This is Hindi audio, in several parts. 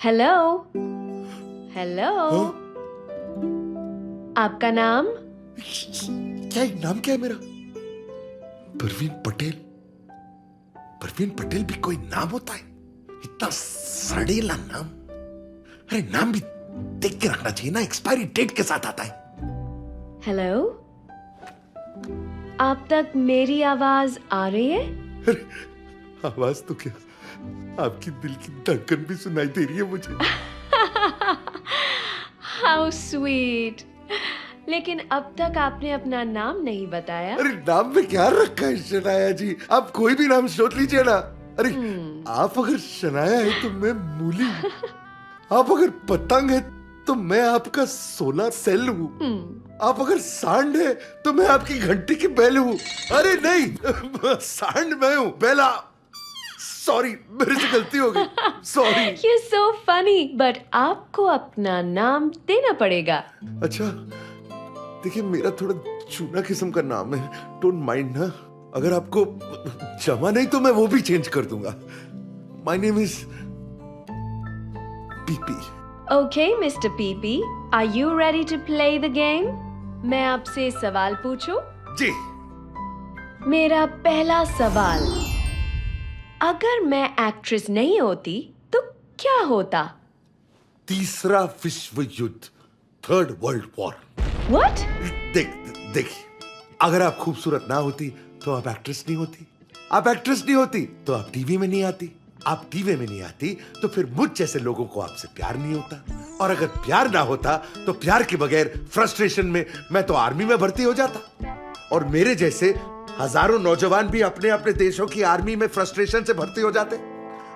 Hello hello. आपका नाम? क्या नाम क्या है मेरा? परवीन पटेल। परवीन पटेल भी कोई नाम होता है? इतना सड़ेला नाम। अरे नाम भी देख के रखना चाहिए ना, एक्सपायरी डेट के साथ आता है। हेलो, आप तक मेरी आवाज आ रही है? अरे आवाज तो क्या, आपकी दिल की धड़कन भी सुनाई दे रही है मुझे। How sweet. लेकिन अब तक आपने अपना नाम नहीं बताया। अरे नाम में क्या रखा है शनाया जी? आप कोई भी नाम सोच लीजिए ना। अरे आप अगर शनाया है तो मैं मूली हूँ। आप अगर पतंग है तो मैं आपका सोलर सेल हूँ। आप अगर सांड है तो मैं आपकी घंटी की बेल हूँ। अरे नहीं, सांड मैं हूँ, बेला। सॉरी, मेरे से गलती हो गई। Sorry. You're so funny, but आपको अपना नाम देना पड़ेगा। अच्छा, देखिए मेरा थोड़ा चूना किस्म का नाम है, डोंट माइंड ना। अगर आपको जमा नहीं तो मैं वो भी चेंज कर दूंगा। My name is PP. Okay, Mr. PP, are you ready to play the game? मैं आपसे सवाल पूछूं? जी। मेरा पहला सवाल, अगर मैं एक्ट्रेस नहीं होती तो क्या होता? तीसरा विश्व युद्ध, थर्ड वर्ल्ड वॉर। What? देखिए, अगर आप खूबसूरत ना होती तो आप एक्ट्रेस नहीं होती। आप एक्ट्रेस नहीं होती तो आप टीवी में नहीं आती। आप टीवी में नहीं आती तो फिर मुझ जैसे लोगों को आपसे प्यार नहीं होता। और अगर प्यार ना होता तो प्यार के बगैर फ्रस्ट्रेशन में मैं तो आर्मी में भर्ती हो जाता। और मेरे जैसे हजारों नौजवान भी अपने अपने देशों की आर्मी में फ्रस्ट्रेशन से भर्ती हो जाते।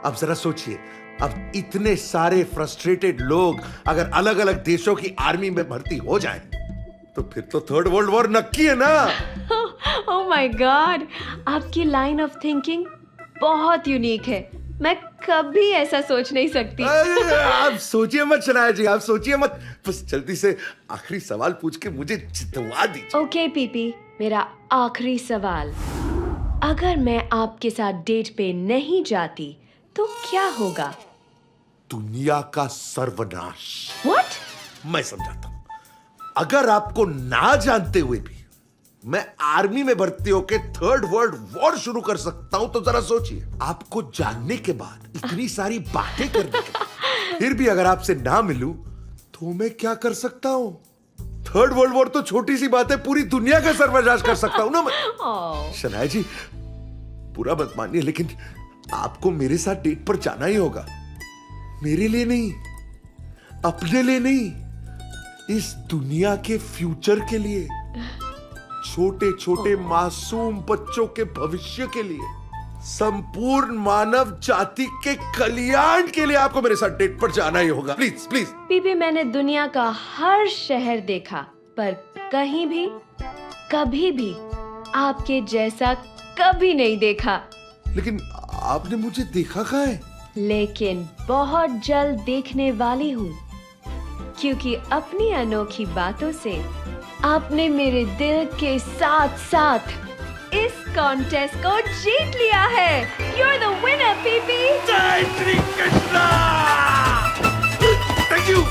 अब जरा सोचिए, अब इतने सारे फ्रस्ट्रेटेड लोग अगर अलग अलग देशों की आर्मी में भर्ती हो जाएं, तो फिर तो थर्ड वर्ल्ड वॉर नक्की है ना। Oh my God, आपकी लाइन ऑफ थिंकिंग बहुत यूनिक है। मैं कभी ऐसा सोच नहीं सकती। आप सोचिए मत शनाया जी, आप सोचिए मत। बस जल्दी से आखिरी सवाल पूछ के मुझे जितवा दीजिए। ओके पीपी, मेरा आखिरी सवाल, अगर मैं आपके साथ डेट पे नहीं जाती तो क्या होगा? दुनिया का सर्वनाश। What? मैं समझाता हूं। अगर आपको ना जानते हुए भी मैं आर्मी में भर्ती होकर थर्ड वर्ल्ड वॉर शुरू कर सकता हूं, तो जरा सोचिए, आपको जानने के बाद, इतनी सारी बातें करने के बाद, फिर भी अगर आपसे ना मिलूं तो मैं क्या कर सकता हूं? थर्ड वर्ल्ड वॉर तो छोटी सी बात है, पूरी दुनिया का सर्वनाश कर सकता हूं ना मैं। शनाया जी, बुरा मत मानिए, लेकिन आपको मेरे साथ डेट पर जाना ही होगा। मेरे लिए नहीं, अपने लिए नहीं, इस दुनिया के फ्यूचर के लिए, छोटे छोटे मासूम बच्चों के भविष्य के लिए, संपूर्ण मानव जाति के कल्याण के लिए आपको मेरे साथ डेट पर जाना ही होगा। Please please. पीपी, मैंने दुनिया का हर शहर देखा, पर कहीं भी, कभी भी आपके जैसा कभी नहीं देखा। लेकिन आपने मुझे देखा कहाँ है? लेकिन बहुत जल्द देखने वाली हूँ, क्योंकि अपनी अनोखी बातों से आपने मेरे दिल के साथ साथ इस कॉन्टेस्ट को जीत लिया है। You're the winner, PP. जय Shri Krishna. Thank you,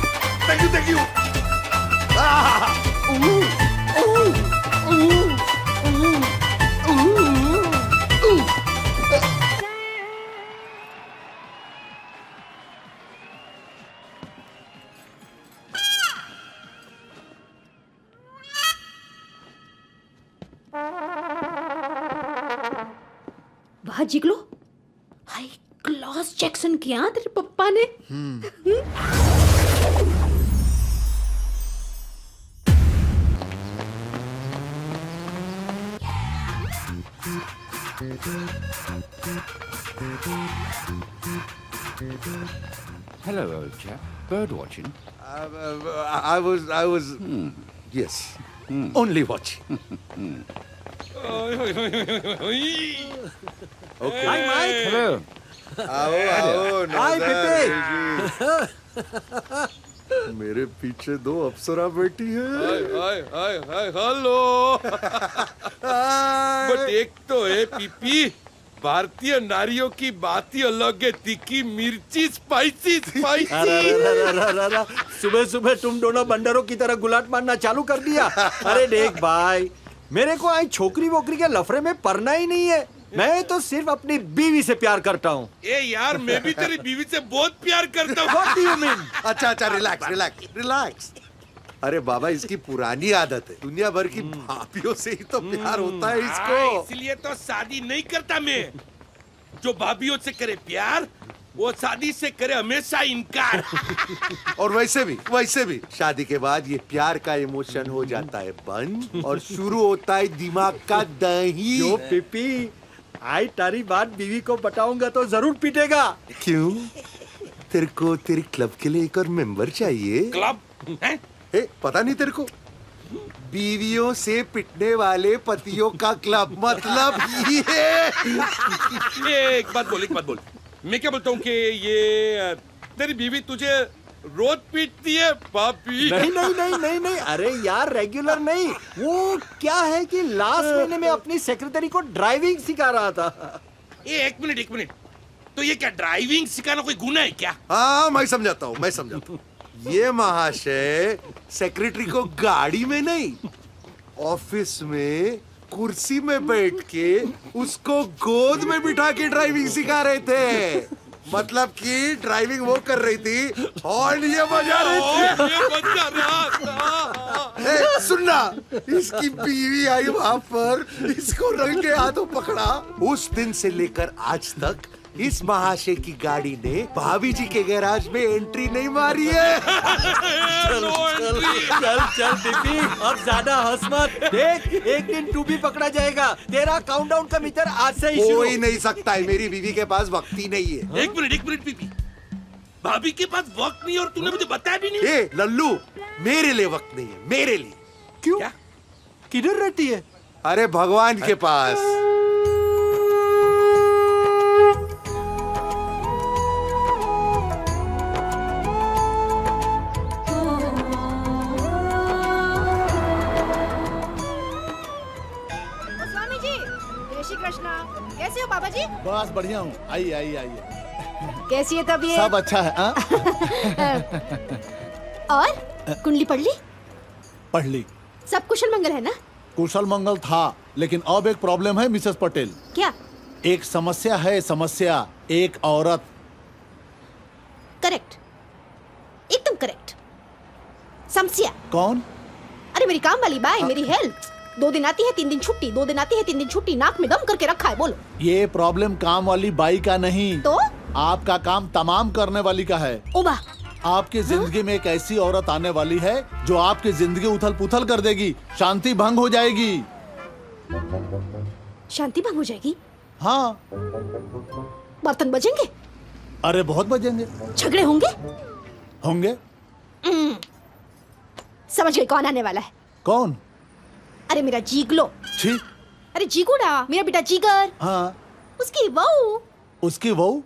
thank you, thank you. वाह जिगलो, हाई क्लास जैक्सन किया तेरे पप्पा ने। Hello, old chap. Bird watching? I was, yes, only watching. Okay. Hi, Mike. Hello. आओ Hi, नौजर जी। मेरे पीछे दो अप्सरा बैठी है। Hi hello. बट एक तो है पीपी, भारतीय नारियों की बात ही अलग है। तीखी मिर्ची, स्पाइसी सुबह सुबह तुम दोनों बंदरों की तरह गुलाट मारना चालू कर दिया। अरे देख भाई, मेरे को आई छोकरी वोकरी के लफड़े में पड़ना ही नहीं है। मैं तो सिर्फ अपनी बीवी से प्यार करता हूँ। ए यार, मैं भी तेरी बीवी से बहुत प्यार करता हूँ। What do you mean? अच्छा अच्छा, रिलैक्स रिलैक्स रिलैक्स। अरे बाबा, इसकी पुरानी आदत है, दुनिया भर की भाभियों से ही तो प्यार होता है इसको। इसलिए तो शादी नहीं करता मैं। जो भाभियों से करे प्यार, वो शादी से करे हमेशा इनकार। और वैसे भी शादी के बाद ये प्यार का इमोशन हो जाता है बंद और शुरू होता है दिमाग का दही। जो पिपी, आई तारी बात बीवी को बताऊंगा तो जरूर पीटेगा। क्यों? तेरे को तेरे क्लब के लिए एक और मेंबर चाहिए? क्लब है? पता नहीं तेरे को? बीवियों से पिटने वाले पतियों का क्लब, मतलब ये। एक बात बोल। मैं क्या बोलता हूँ कि ये तेरी बीवी तुझे रोज पीटती है पापी? नहीं, अरे यार रेगुलर नहीं। वो क्या है कि लास्ट महीने में अपनी सेक्रेटरी को ड्राइविंग सिखा रहा था। एक मिनट। तो ये क्या ड्राइविंग सिखाना कोई गुनाह है क्या? हाँ, मैं समझाता हूँ। ये महाशय सेक्रेटरी को गाड़ी में नहीं, ऑफिस में कुर्सी में बैठ के उसको गोद में बिठा के ड्राइविंग सिखा रहे थे। मतलब कि ड्राइविंग वो कर रही थी और ये बजा रही थी। सुनना, इसकी बीवी आई वहां पर, इसको रंगे हाथों पकड़ा। उस दिन से लेकर आज तक इस महाशय की गाड़ी ने भाभी जी के गैराज में एंट्री नहीं मारी है। चल दीपी, अब ज्यादा हंस मत। देख, एक दिन तू भी पकड़ा जाएगा। तेरा काउंटडाउन का मीटर आज से ही शुरू। हो ही नहीं सकता है, मेरी बीवी के पास वक्त ही नहीं है। एक मिनट बीबी, भाभी के पास वक्त नहीं और तूने मुझे बताया भी नहीं। ए लल्लू, मेरे लिए वक्त नहीं है, मेरे लिए। क्यों? क्या? किधर रहती है? अरे भगवान के पास। कैसे हो बाबा जी? बस बढ़िया हूँ। आइए। कैसी है तबीयत? सब अच्छा है। और कुंडली पढ़ ली? पढ़ ली। सब कुशल मंगल है ना? कुशल मंगल था, लेकिन अब एक प्रॉब्लम है मिसेस पटेल। क्या? एक समस्या है, एक औरत। करेक्ट, एकदम करेक्ट। समस्या कौन? अरे मेरी काम वाली बाई, मेरी हेल्थ। 2 दिन आती है 3 दिन छुट्टी, 2 दिन आती है 3 दिन छुट्टी, नाक में दम करके रखा है। बोलो। ये प्रॉब्लम काम वाली बाई का नहीं, तो आपका काम तमाम करने वाली का है। ओबा, आपकी जिंदगी में एक ऐसी औरत आने वाली है जो आपकी जिंदगी उथल पुथल कर देगी, शांति भंग हो जाएगी। शांति भंग हो जाएगी? हाँ। बर्तन बजेंगे? अरे बहुत बजेंगे। झगड़े होंगे। समझ गई कौन आने वाला है। कौन? अरे मेरा जीगलो। छी। अरे जीगुड़ा, मेरा बेटा जीगर। हाँ। उसकी बहू। उसकी बहू?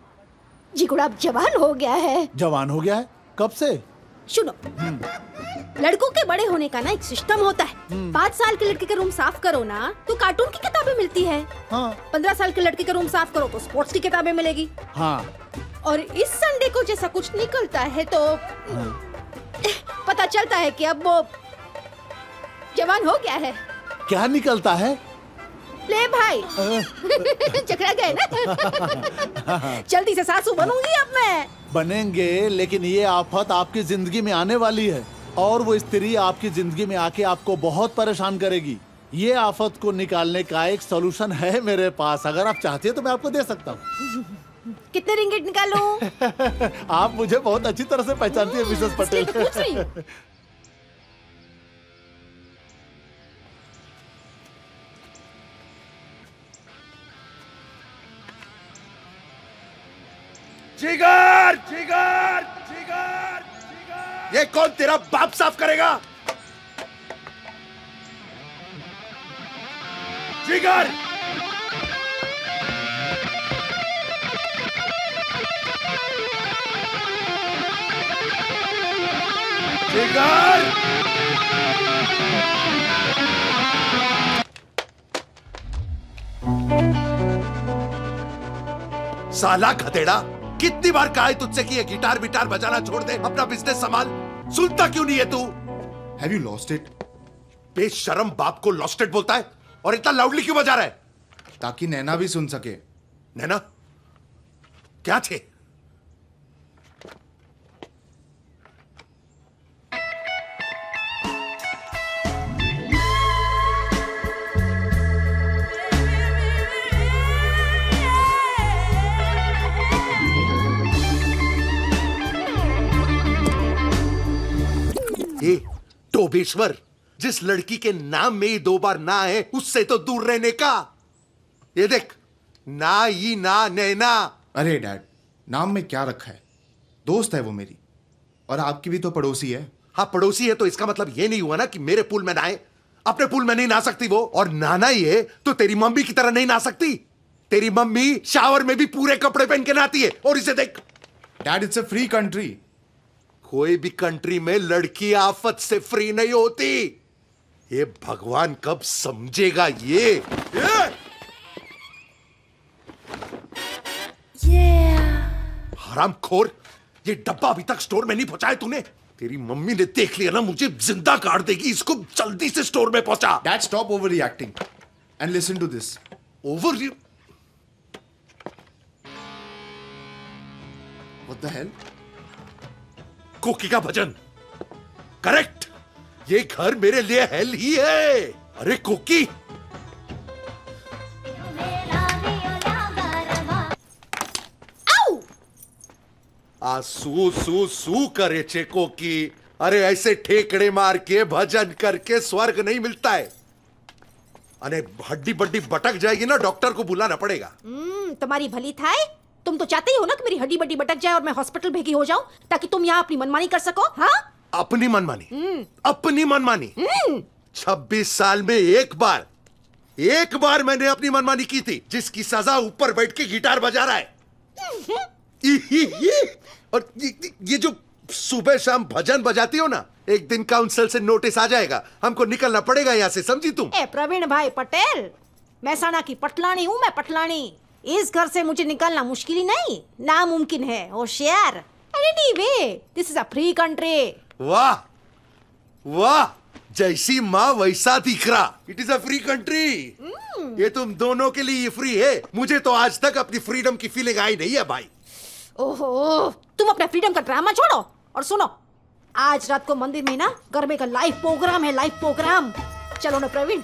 जीगुड़ा अब जवान हो गया है। जवान हो गया है? कब से? सुनो, लड़कों के बड़े होने का ना एक सिस्टम होता है। 5 साल के लड़के का रूम साफ करो ना तो कार्टून की किताबें मिलती है। हाँ। 15 साल के लड़के का रूम साफ करो तो स्पोर्ट्स की किताबें मिलेगी। हाँ। और इस संडे को जैसा कुछ निकलता है तो पता चलता है कि अब वो जवान हो गया है। क्या निकलता है? ले भाई, चकरा गए ना। जल्दी से सासू बनूंगी अब मैं। बनेंगे, लेकिन ये आफत आपकी जिंदगी में आने वाली है और वो स्त्री आपकी जिंदगी में आके आपको बहुत परेशान करेगी। ये आफत को निकालने का एक सॉल्यूशन है मेरे पास, अगर आप चाहती हैं तो मैं आपको दे सकता हूँ। कितने रिंगिट निकालूं? आप मुझे बहुत अच्छी तरह से पहचानती है मिसेस पटेल। इसलिए पूछ रही हूँ। जिगर जिगर जिगर जिगर, ये कौन तेरा बाप साफ करेगा? जिगर, जिगर, साला गधेड़ा, कितनी बार कहा है तुझसे कि ये गिटार विटार बजाना छोड़ दे, अपना बिजनेस संभाल। सुनता क्यों नहीं है तू? Have you lost it? बेशरम बाप को लॉस्टेड बोलता है और इतना लाउडली क्यों बजा रहा है? ताकि नैना भी सुन सके। नैना क्या थे? ये टोबेश्वर, जिस लड़की के नाम में ही 2 बार ना है उससे तो दूर रहने का। ये देख, ना ही ना नैना। अरे डैड, नाम में क्या रखा है? दोस्त है वो मेरी, और आपकी भी तो पड़ोसी है। हाँ पड़ोसी है, तो इसका मतलब ये नहीं हुआ ना कि मेरे पूल में नहाए। अपने पूल में नहीं नहा सकती वो, और नहाना ही है तो तेरी मम्मी की तरह नहीं नहा सकती। तेरी मम्मी शावर में भी पूरे कपड़े पहन के नहाती है, और इसे देख। Dad, it's a free country. कोई भी कंट्री में लड़की आफत से फ्री नहीं होती। ये भगवान कब समझेगा ये? हरामखोर, ये डब्बा अभी तक स्टोर में नहीं पहुंचाया तूने। तेरी मम्मी ने देख लिया ना, मुझे जिंदा काट देगी। इसको जल्दी से स्टोर में पहुंचा। Dad, stop over reacting and listen to this. Over? What the hell? Koki का भजन। करेक्ट, ये घर मेरे लिए हेल ही है। अरे कोकी, सू सू सू करे चे कोकी। अरे ऐसे ठेकड़े मार के भजन करके स्वर्ग नहीं मिलता है। अरे हड्डी बड्डी बटक जाएगी ना, डॉक्टर को बुलाना पड़ेगा। तुम्हारी भली थाए। तुम तो चाहते ही हो ना कि मेरी हड्डी बड्डी बटक जाए और मैं हॉस्पिटल भेगी हो जाऊं, ताकि तुम यहाँ अपनी मनमानी कर सको। हाँ, अपनी मनमानी? अपनी मनमानी? 26 साल में एक बार मैंने अपनी मनमानी की थी, जिसकी सजा ऊपर बैठ के गिटार बजा रहा है। और ये जो सुबह शाम भजन बजाती हो ना, एक दिन काउंसिल से नोटिस आ जाएगा, हमको निकलना पड़ेगा यहाँ से, समझी तुम? ए प्रवीण भाई पटेल, महसाणा की पटलानी हूँ मैं, पटलानी। इस घर से मुझे निकलना मुश्किल ही नहीं, नामुमकिन है, होशियार। Anyway, this is a free country. वाह वाह, जैसी माँ वैसा दिखरा। It is a free country. ये तुम दोनों के लिए फ्री है। मुझे तो आज तक अपनी फ्रीडम की फीलिंग आई नहीं है भाई। ओहो, तुम अपने फ्रीडम का ड्रामा छोड़ो और सुनो, आज रात को मंदिर में ना गरबे का लाइव प्रोग्राम है, लाइव प्रोग्राम। चलो ना प्रवीण,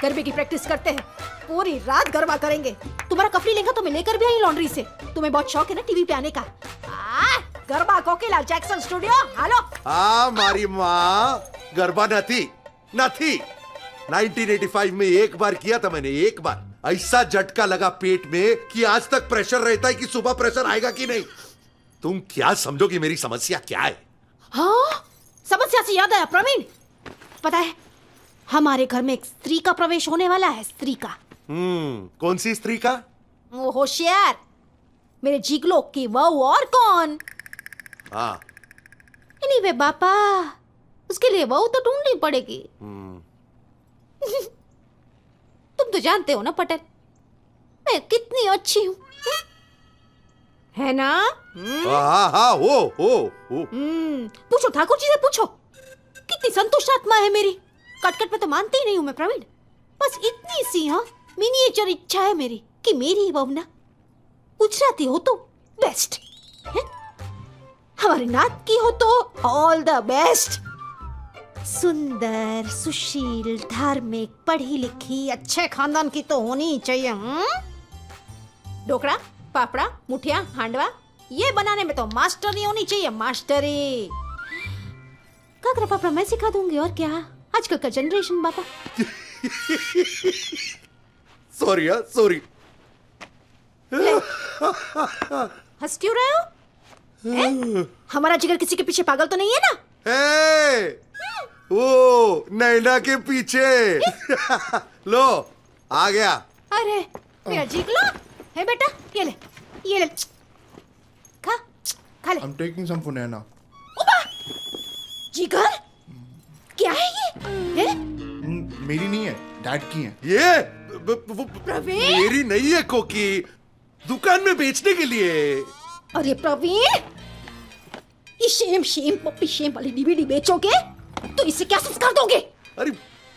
गरबे की प्रैक्टिस करते हैं, पूरी रात गरबा करेंगे। तुम्हारा कपड़ी लेंगे तो मैं लेकर भी आई लॉन्ड्री से। तुम्हें बहुत शौक है ना टीवी पे आने का। गरबा कोकिला जैक्सन स्टूडियो, हेलो। मारी माँ, गरबा न थी 1985 में एक बार किया था मैंने, एक बार। ऐसा झटका लगा पेट में कि आज तक प्रेशर रहता है कि सुबह प्रेशर आएगा कि नहीं। तुम क्या समझोगी मेरी समस्या क्या है? हाँ, समस्या से याद आया प्रवीण, पता है हमारे घर में एक स्त्री का प्रवेश होने वाला है। स्त्री का? कौन सी स्त्री का? वो होशियार, मेरे जिगलो की वहू, और कौन? हाँ। एनीवे बापा, उसके लिए वहू तो ढूंढनी पड़ेगी। तुम तो जानते हो ना पटेल, मैं कितनी अच्छी हूँ, है ना? हाँ, हो। पूछो ठाकुर जी से, पूछो कितनी संतुष्ट आत्मा है मेरी। कटकट में तो मानती ही नहीं हूँ मैं प्रवीण। बस इतनी सी मिनिएचर इच्छा है मेरी कि मेरी बहू ना गुजराती हो तो बेस्ट है, हमारी नात की हो तो ऑल द बेस्ट। सुंदर, सुशील, धार्मिक, पढ़ी लिखी, अच्छे खानदान की तो होनी ही चाहिए। ढोकड़ा, पापड़ा, मुठिया, हांडवा, ये बनाने में तो मास्टरी होनी चाहिए, मास्टरी। काकरा पापड़ा मैं सिखा दूंगी, और क्या, आजकल का जनरेशन बापा। सॉरी। हंस क्यों रहे हो? हमारा जिगर किसी के पीछे पागल तो नहीं है ना? वो नैना के पीछे। लो, आ गया। अरे मेरा जिगलो है बेटा, ये ले खा ले। I'm taking some for Naina. जिगर, क्या है ये? मेरी नहीं है, डैड की है। ये प्रवीण? मेरी नहीं है कोकी, दुकान में बेचने के लिए। अरे प्रवीण, ये शेम शेम पप्पी शेम वाली डीवीडी बेचोगे तो इससे क्या संस्कार दोगे? अरे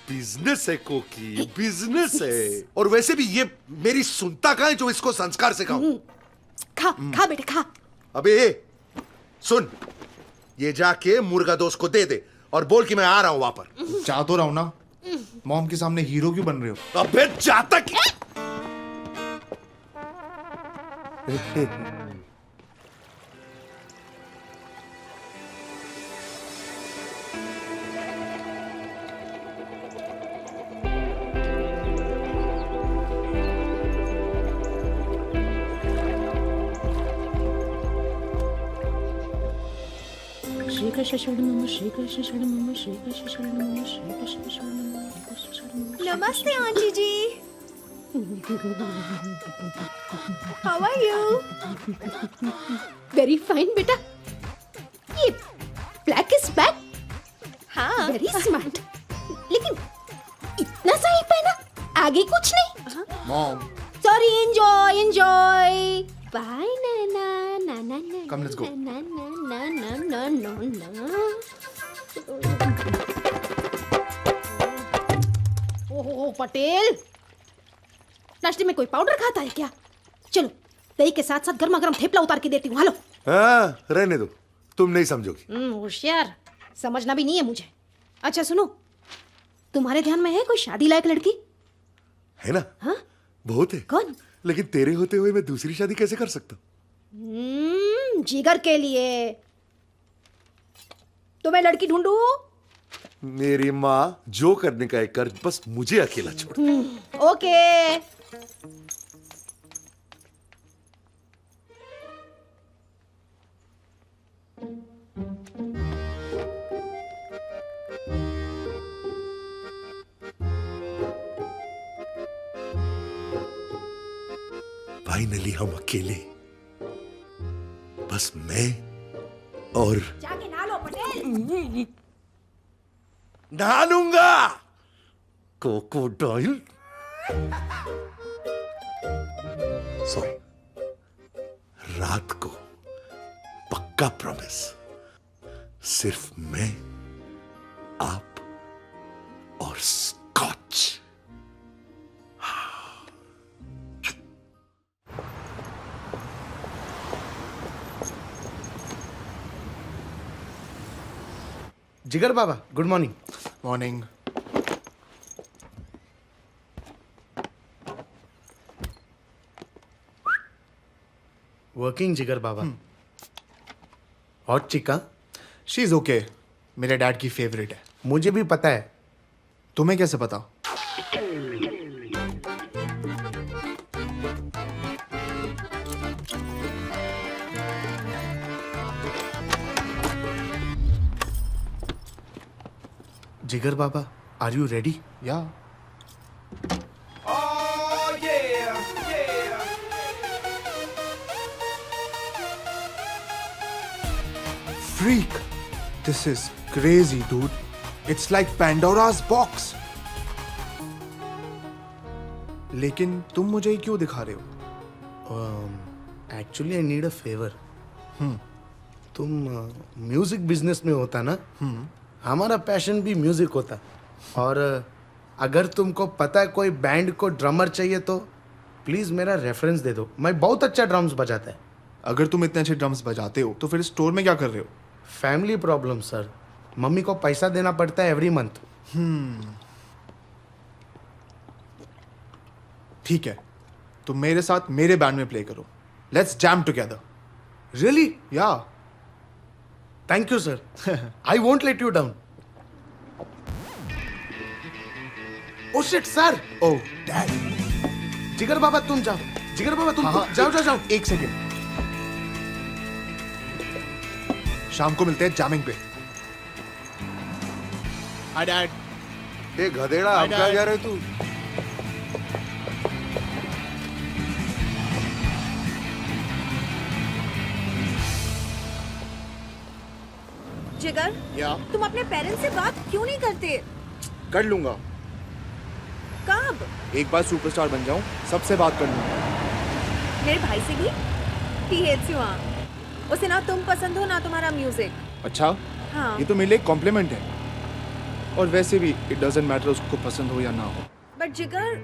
बिजनेस है कोकी, बिजनेस है। और वैसे भी ये मेरी सुनता कहाँ है जो इसको संस्कार सिखाऊं? खा खा बेटा खा। अबे सुन, ये जाके मुर्गा दोस्त को दे दे और बोल कि मैं आ रहा हूं वहां पर। जा तो रहा हूं ना, मॉम के सामने हीरो क्यों बन रहे हो? अबे जाता कि श्री कृष्ण शरणम श्री कृष्ण शरणम श्री कृष्ण शरणम श्री कृष्ण शरणम। नमस्ते aunty ji. How are you? Very fine बेटा। ये ब्लैक इज बैक। हाँ, वेरी स्मार्ट। लेकिन इतना सा ही पहना, आगे कुछ नहीं। Mom, sorry, enjoy enjoy. Bye नाना नाना नाना। Come, let's go. ना ना ना ना ना ना ना। ओहो पटेल, नाश्ते में कोई पाउडर खाता है क्या? चलो दही के साथ साथ गर्मा गर्म थेपला उतार के देती हूँ। हेलो। हाँ, रहने दो, तुम नहीं समझोगी। होशियार, समझना भी नहीं है मुझे। अच्छा सुनो, तुम्हारे ध्यान में है कोई शादी लायक लड़की? है ना? हाँ? बहुत है। कौन? लेकिन तेरे होते हुए मैं दूसरी शादी कैसे कर सकता हूँ? जिगर के लिए तो मैं लड़की ढूंढूं? मेरी माँ जो करने का है कर, बस मुझे अकेला छोड़। ओके। फाइनली हम अकेले, बस मैं और जाके नहा लो पटेल। नहा लूंगा। क्रोकोडाइल। सॉरी, रात को पक्का प्रॉमिस, सिर्फ मैं, आप और स्कॉच। जिगर बाबा, गुड मॉर्निंग। मॉर्निंग। वर्किंग जिगर बाबा। हॉट चिका। शी इज ओके, मेरे डैड की फेवरेट है। मुझे भी पता है। तुम्हें कैसे पता? जिगर बाबा, आर यू रेडी? या freak, this is crazy, dude. It's like Pandora's box. लेकिन तुम मुझे ही क्यों दिखा रहे हो? Actually I need a favour. तुम म्यूजिक बिजनेस में होता ना, हमारा पैशन भी म्यूजिक होता। और अगर तुमको पता है कोई बैंड को ड्रमर चाहिए तो प्लीज मेरा रेफरेंस दे दो। मैं बहुत अच्छा ड्रम्स बजाता है। अगर तुम इतने अच्छे ड्रम्स बजाते हो तो फिर स्टोर में क्या कर रहे हो? फैमिली प्रॉब्लम सर, मम्मी को पैसा देना पड़ता है एवरी मंथ। ठीक है, तुम मेरे साथ मेरे बैंड में प्ले करो। Let's jam together. रियली? या thank you sir, I won't let you down. Oh shit sir. Oh dad. जिगर बाबा तुम जाओ, जिगर बाबा तुम हाँ, जाओ जाओ जाओ। एक सेकेंड, शाम को मिलते हैं जैमिंग पे। Hi dad. ए गधेड़ा, हम कहाँ जा रहे तू? जिगर, या तुम अपने पेरेंट्स से बात क्यों नहीं करते? कर लूंगा, कब? एक बार सुपरस्टार बन जाऊं सबसे बात कर लूंगा। मेरे भाई से भी ही हेट्स यू। उसे ना तुम पसंद हो ना तुम्हारा म्यूजिक। अच्छा, हाँ ये तो मेरे लिए एक कॉम्प्लीमेंट है। और वैसे भी इट डजंट मैटर उसको पसंद हो या ना हो। But Jigar,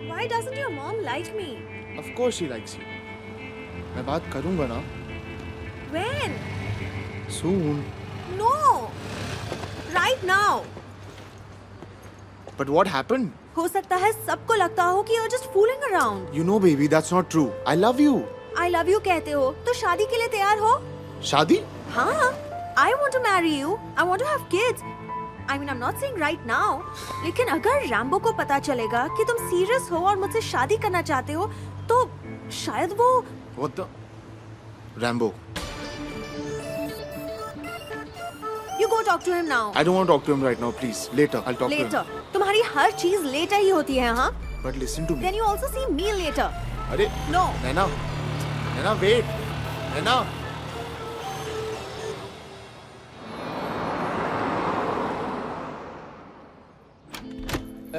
why doesn't your mom like me? Of course she likes you. मैं बात करूंगा ना। When? Soon. No, right now. But what happened? हो सकता है सबको लगता हो कि you are just fooling around. You know baby, that's not true. I love you. I love you कहते हो तो शादी के लिए तैयार हो? शादी? हाँ, I want to marry you. I want to have kids. I mean, I'm not saying right now. लेकिन अगर रैम्बो को पता चलेगा कि तुम सीरियस हो और मुझसे शादी करना चाहते हो, तो शायद वो What the? Rambo. You go talk to him now. I don't want to talk to him right now, please. Later, I'll talk Later. to him. तुम्हारी हर चीज लेटर ही होती है, हाँ? But listen to me. Then you also see me later. अरे No. नैना, नैना wait, नैना.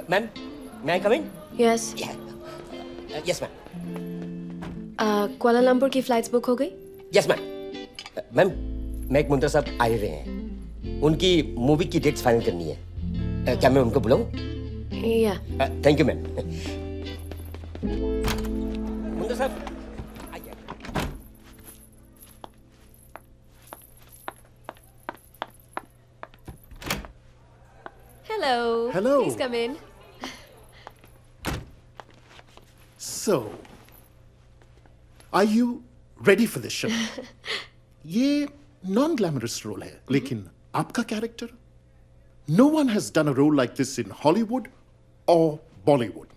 मैम, मैं कम इन? यस। Yes ma'am. कुआलालंपुर की फ्लाइट्स बुक हो गई? Yes ma'am. मैम, मैक मुंतर साहब आ ही रहे हैं। उनकी मूवी की डेट्स फाइनल करनी है। क्या मैं उनको बुलाऊं? या। Thank you ma'am. मुंतर साहब आइए। Hello. Hello. Please come in. So, are you ready for this show? ये नॉन ग्लैमरस रोल है, लेकिन आपका character, no one has done a role like this in Hollywood or Bollywood.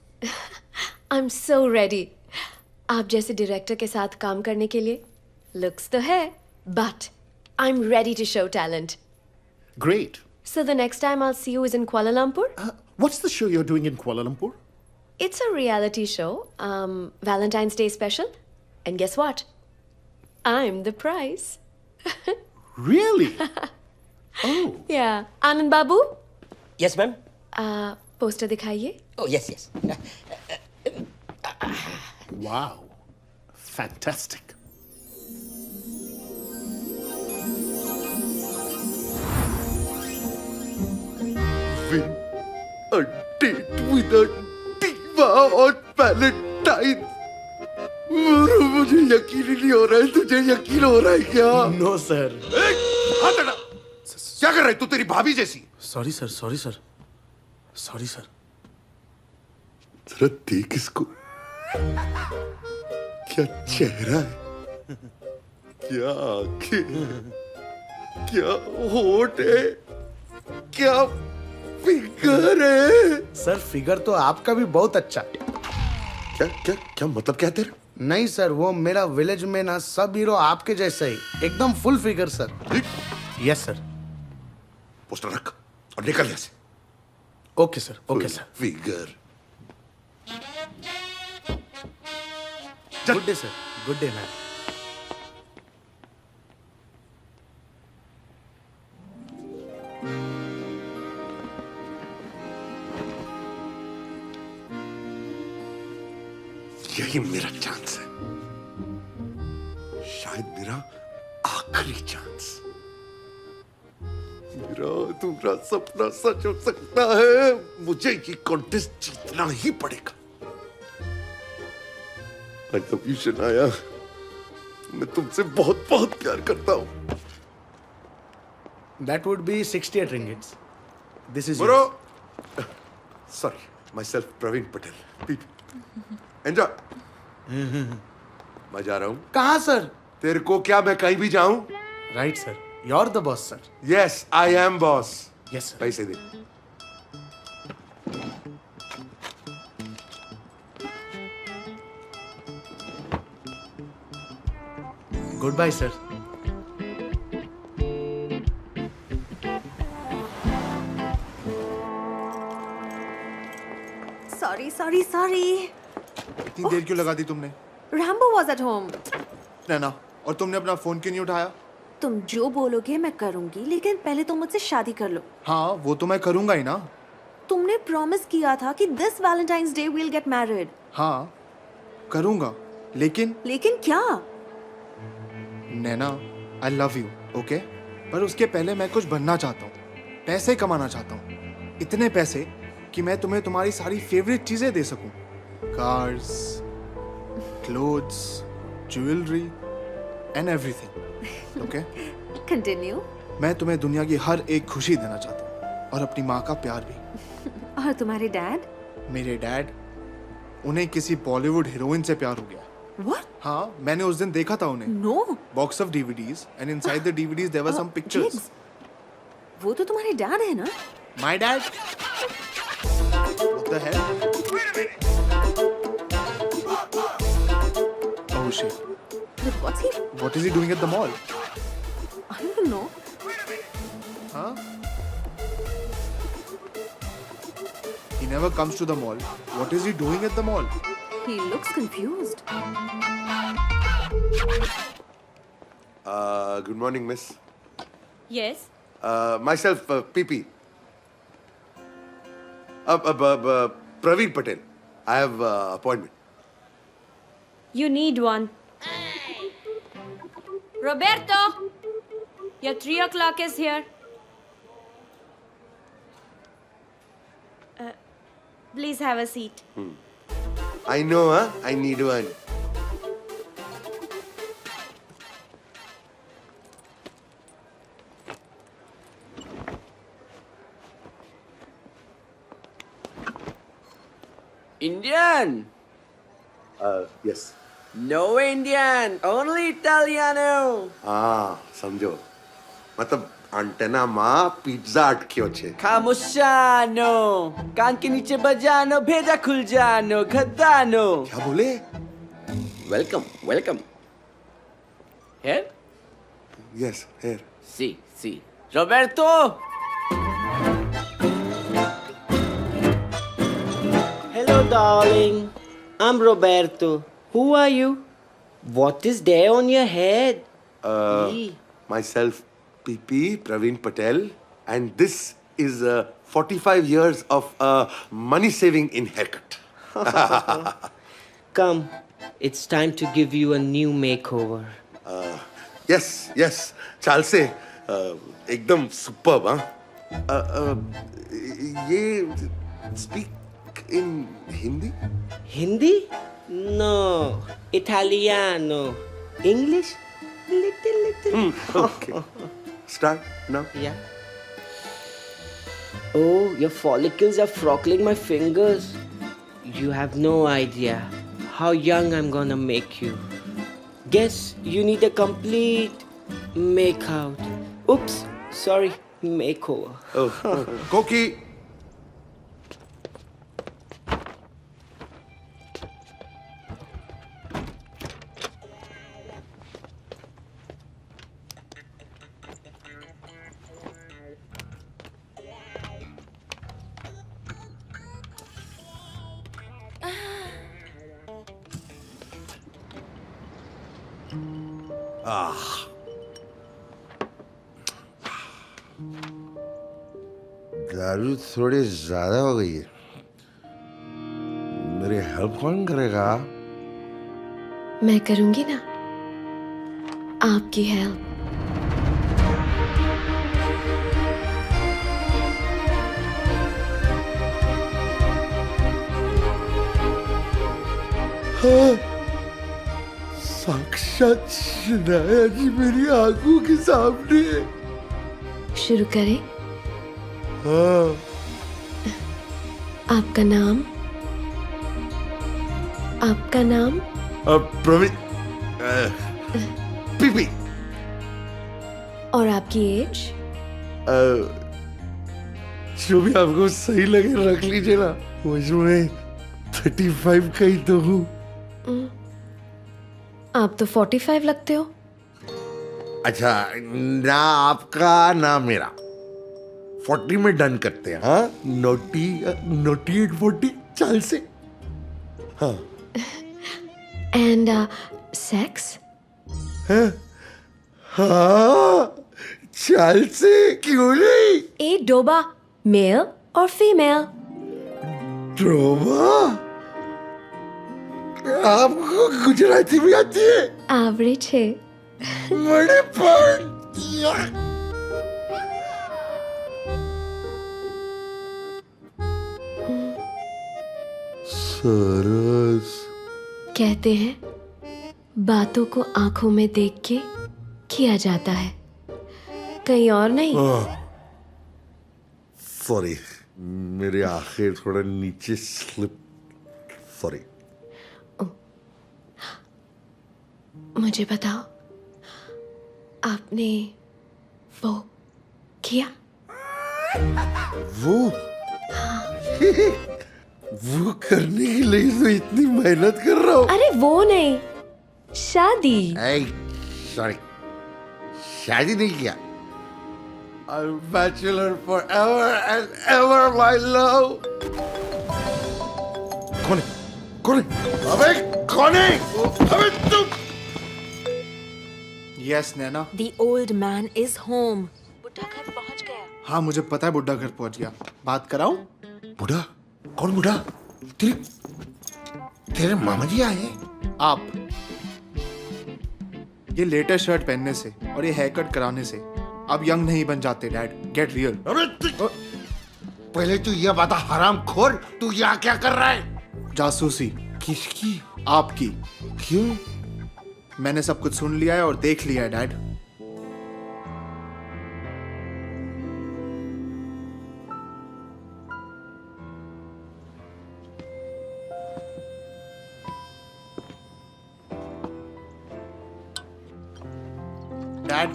I'm so ready. आप जैसे डायरेक्टर के साथ काम करने के लिए looks तो है, but I'm ready to show talent. Great. So the next time I'll see you is in Kuala Lumpur. What's the show you're doing in Kuala Lumpur? It's a reality show, Valentine's Day special. And guess what? I'm the prize. Really? Oh. Yeah. Anand Babu, yes ma'am. Poster दिखाइए. Oh yes yes. Wow. Fantastic. Win a date with a diva on Valentine. मुझे यकीन ही नहीं हो रहा है. तुझे यकीन हो रहा है क्या? No sir. हाथ हटा. क्या कर रहा है तू? तेरी भाभी जैसी. Sorry sir, sorry sir, sorry sir. जरा देख इसको. क्या चेहरा है, क्या आंखें, क्या होठ है, क्या फिगर है. सर फिगर तो आपका भी बहुत अच्छा. क्या क्या क्या मतलब क्या तेरा? नहीं सर, वो मेरा विलेज में ना सब हीरो आपके जैसे ही एकदम full figure sir. Yes sir. Poster रख और निकल यहाँ से. Okay sir, okay sir. Figure. Good day sir, good day ma'am. यही मेरा चांस है, शायद मेरा आखिरी चांस. मेरा तुम्हारा सपना सच हो सकता है. मुझे ये कॉन्टेस्ट जीतना ही पड़ेगा. I love you, Shanaya. मैं तुमसे बहुत बहुत प्यार करता हूँ. That would be 68 ringgits. This is Bro, yours. sorry, myself Praveen Patel. Enjoy. मैं जा रहा हूँ. कहाँ सर? तेरे को क्या मैं कहीं भी जाऊं? Right sir, you are the boss sir. Yes, I am boss. Yes sir. पैसे दे. Goodbye sir. Sorry. इतनी देर क्यों लगा दी तुमने? Rambo was at home. नैना, और तुमने अपना फोन क्यों नहीं उठाया? तुम जो बोलोगे मैं करूंगी, लेकिन पहले तुम मुझसे शादी कर लो. हाँ, वो तो मैं करूंगा ही ना. तुमने प्रॉमिस किया था कि this Valentine's Day we'll get married. हाँ, करूंगा. लेकिन क्या? नैना, आई लव यू, ओके? पर उसके पहले मैं कुछ बनना चाहता हूँ, पैसे कमाना चाहता हूँ, इतने पैसे कि मैं तुम्हें तुम्हारी सारी फेवरेट चीजें दे सकूं। Cars, clothes, jewellery and everything, okay? Continue. मैं तुम्हें दुनिया की हर एक खुशी देना चाहता हूँ और अपनी माँ का प्यार भी। और तुम्हारे डैड? मेरे डैड, उन्हें किसी बॉलीवुड हीरोइन से प्यार हो गया। What? हाँ, मैंने उस दिन देखा था उन्हें। No. Box of DVDs and inside the DVDs there were some pictures. Jigs, वो तो तुम्हारे डैड है ना? My dad? What the hell? Oh shit. But what's he? What is he doing at the mall? I don't know. Huh? He never comes to the mall. What is he doing at the mall? He looks confused. Good morning, miss. Yes. Myself, PP. Praveen Patel. I have appointment. You need one. Roberto, your 3 o'clock is here. Please have a seat. I know, huh? I need one. Indian? Yes. No Indian, only Italiano. हाँ, समझो. मतलब अंटेना माँ पिज्जा अटक्यो छे. Camusano, कान के नीचे बजानो, भेजा खुल जानो, गद्दानो. क्या बोले? Welcome, welcome. Here? Yes, here. See. Roberto! Hello, darling. I'm Roberto. Who are you? What is there on your head? Myself, PP, Praveen Patel, and this is 45 years of money saving in haircut. Come, it's time to give you a new makeover. Yes, चाल से एकदम सुपर्ब, हाँ? ये speak in Hindi? Hindi? No, Italiano. English? Little. Okay. Start now. Yeah. Oh, your follicles are frockling my fingers. You have no idea how young I'm gonna make you. Guess you need a complete make-out. Oops, sorry, makeover. Oh, Koki. दारू थोड़ी ज्यादा हो गई है. मेरी हेल्प कौन करेगा? मैं करूंगी ना आपकी हेल्प. साक्षात शनाया जी मेरी आंखों के सामने. शुरू करें. हाँ. आपका नाम? प्रवीण, पीपी. और आपकी एज? जो भी आपको सही लगे रख लीजिए ना. उसमें 35 का ही तो हूँ. आप तो 45 लगते हो. अच्छा, ना आपका ना मेरा. 40 में डन करते हैं. हाँ, नोटी 40 चाल से. हाँ. And sex? हाँ, चाल से क्यों नहीं? ए डोबा, मेल और फीमेल? ड्रोबा? आपको गुजराती भी आती है? एवरेज है। बड़े पर सरस। कहते हैं बातों को आंखों में देख के किया जाता है, कहीं और नहीं। सॉरी, मेरे आंखें थोड़ा नीचे स्लिप। सॉरी। मुझे बताओ, आपने वो किया? वो वो करने के लिए तो इतनी मेहनत कर रहा हूँ। अरे वो नहीं, शादी। सॉरी, शादी नहीं किया। I'm bachelor forever and ever, my love. कौन है? कौन है? अबे कौन है? अबे तुम। Yes Naina. The old man is home. बुढ़ा घर पहुंच गया। हाँ मुझे पता है बुड्ढा घर पहुंच गया। बात कराऊं? बुढ़ा? कौन बुढ़ा? तेरे मामा जी आए हैं? आप। ये लेटेस्ट शर्ट पहनने से और ये हेयर कट कराने से अब यंग नहीं बन जाते डैड। Get real. पहले तू ये बता हरामखोर, तू यहाँ क्या कर रहा है? जासूसी। किसकी? आपकी। क्यों? मैंने सब कुछ सुन लिया है और देख लिया है डैड। डैड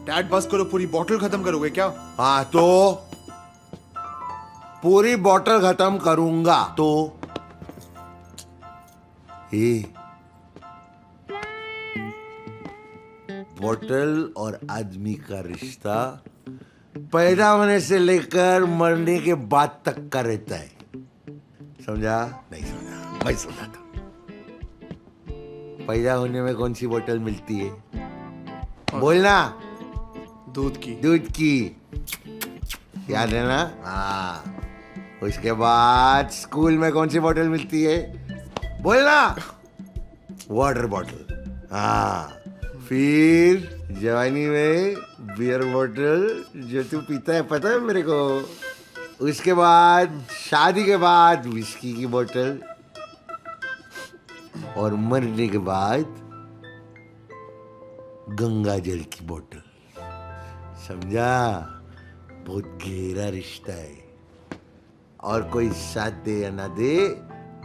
डैड बस करो, पूरी बॉटल खत्म करोगे क्या? हाँ तो पूरी बॉटल खत्म करूंगा तो बॉटल और आदमी का रिश्ता पैदा होने से लेकर मरने के बाद तक का रहता है। समझा? नहीं समझा? मैं समझाता। पैदा होने में कौन सी बोतल मिलती है? बोलना। दूध की। दूध की, याद है ना? हाँ। उसके बाद स्कूल में कौन सी बोतल मिलती है? बोलना। Water bottle. हाँ। फिर जवानी में बियर बॉटल जो तू पीता है, पता है मेरे को। उसके बाद शादी के बाद विस्की की बोतल, और मरने के बाद गंगा जल की बोतल। समझा? बहुत गहरा रिश्ता है। और कोई साथ दे या ना दे,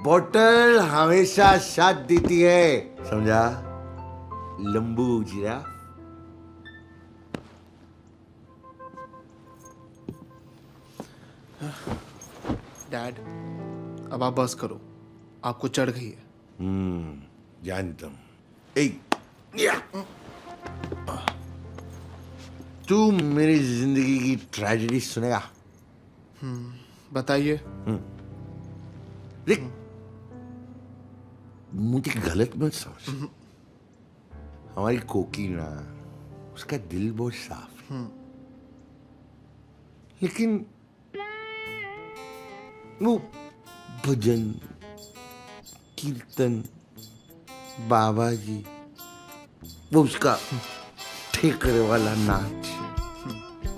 बोतल हमेशा साथ देती है। समझा? लंबू जिराफ। डैड अब आप बस करो, आपको चढ़ गई है। जानता हूं। तू मेरी जिंदगी की ट्रेजेडी सुनेगा? बताइए। देख, मुझे गलत मत समझ। हमारी कोकी ना, उसका दिल बहुत साफ है। लेकिन वो भजन कीर्तन, बाबा जी, वो उसका ठेकरे वाला नाच,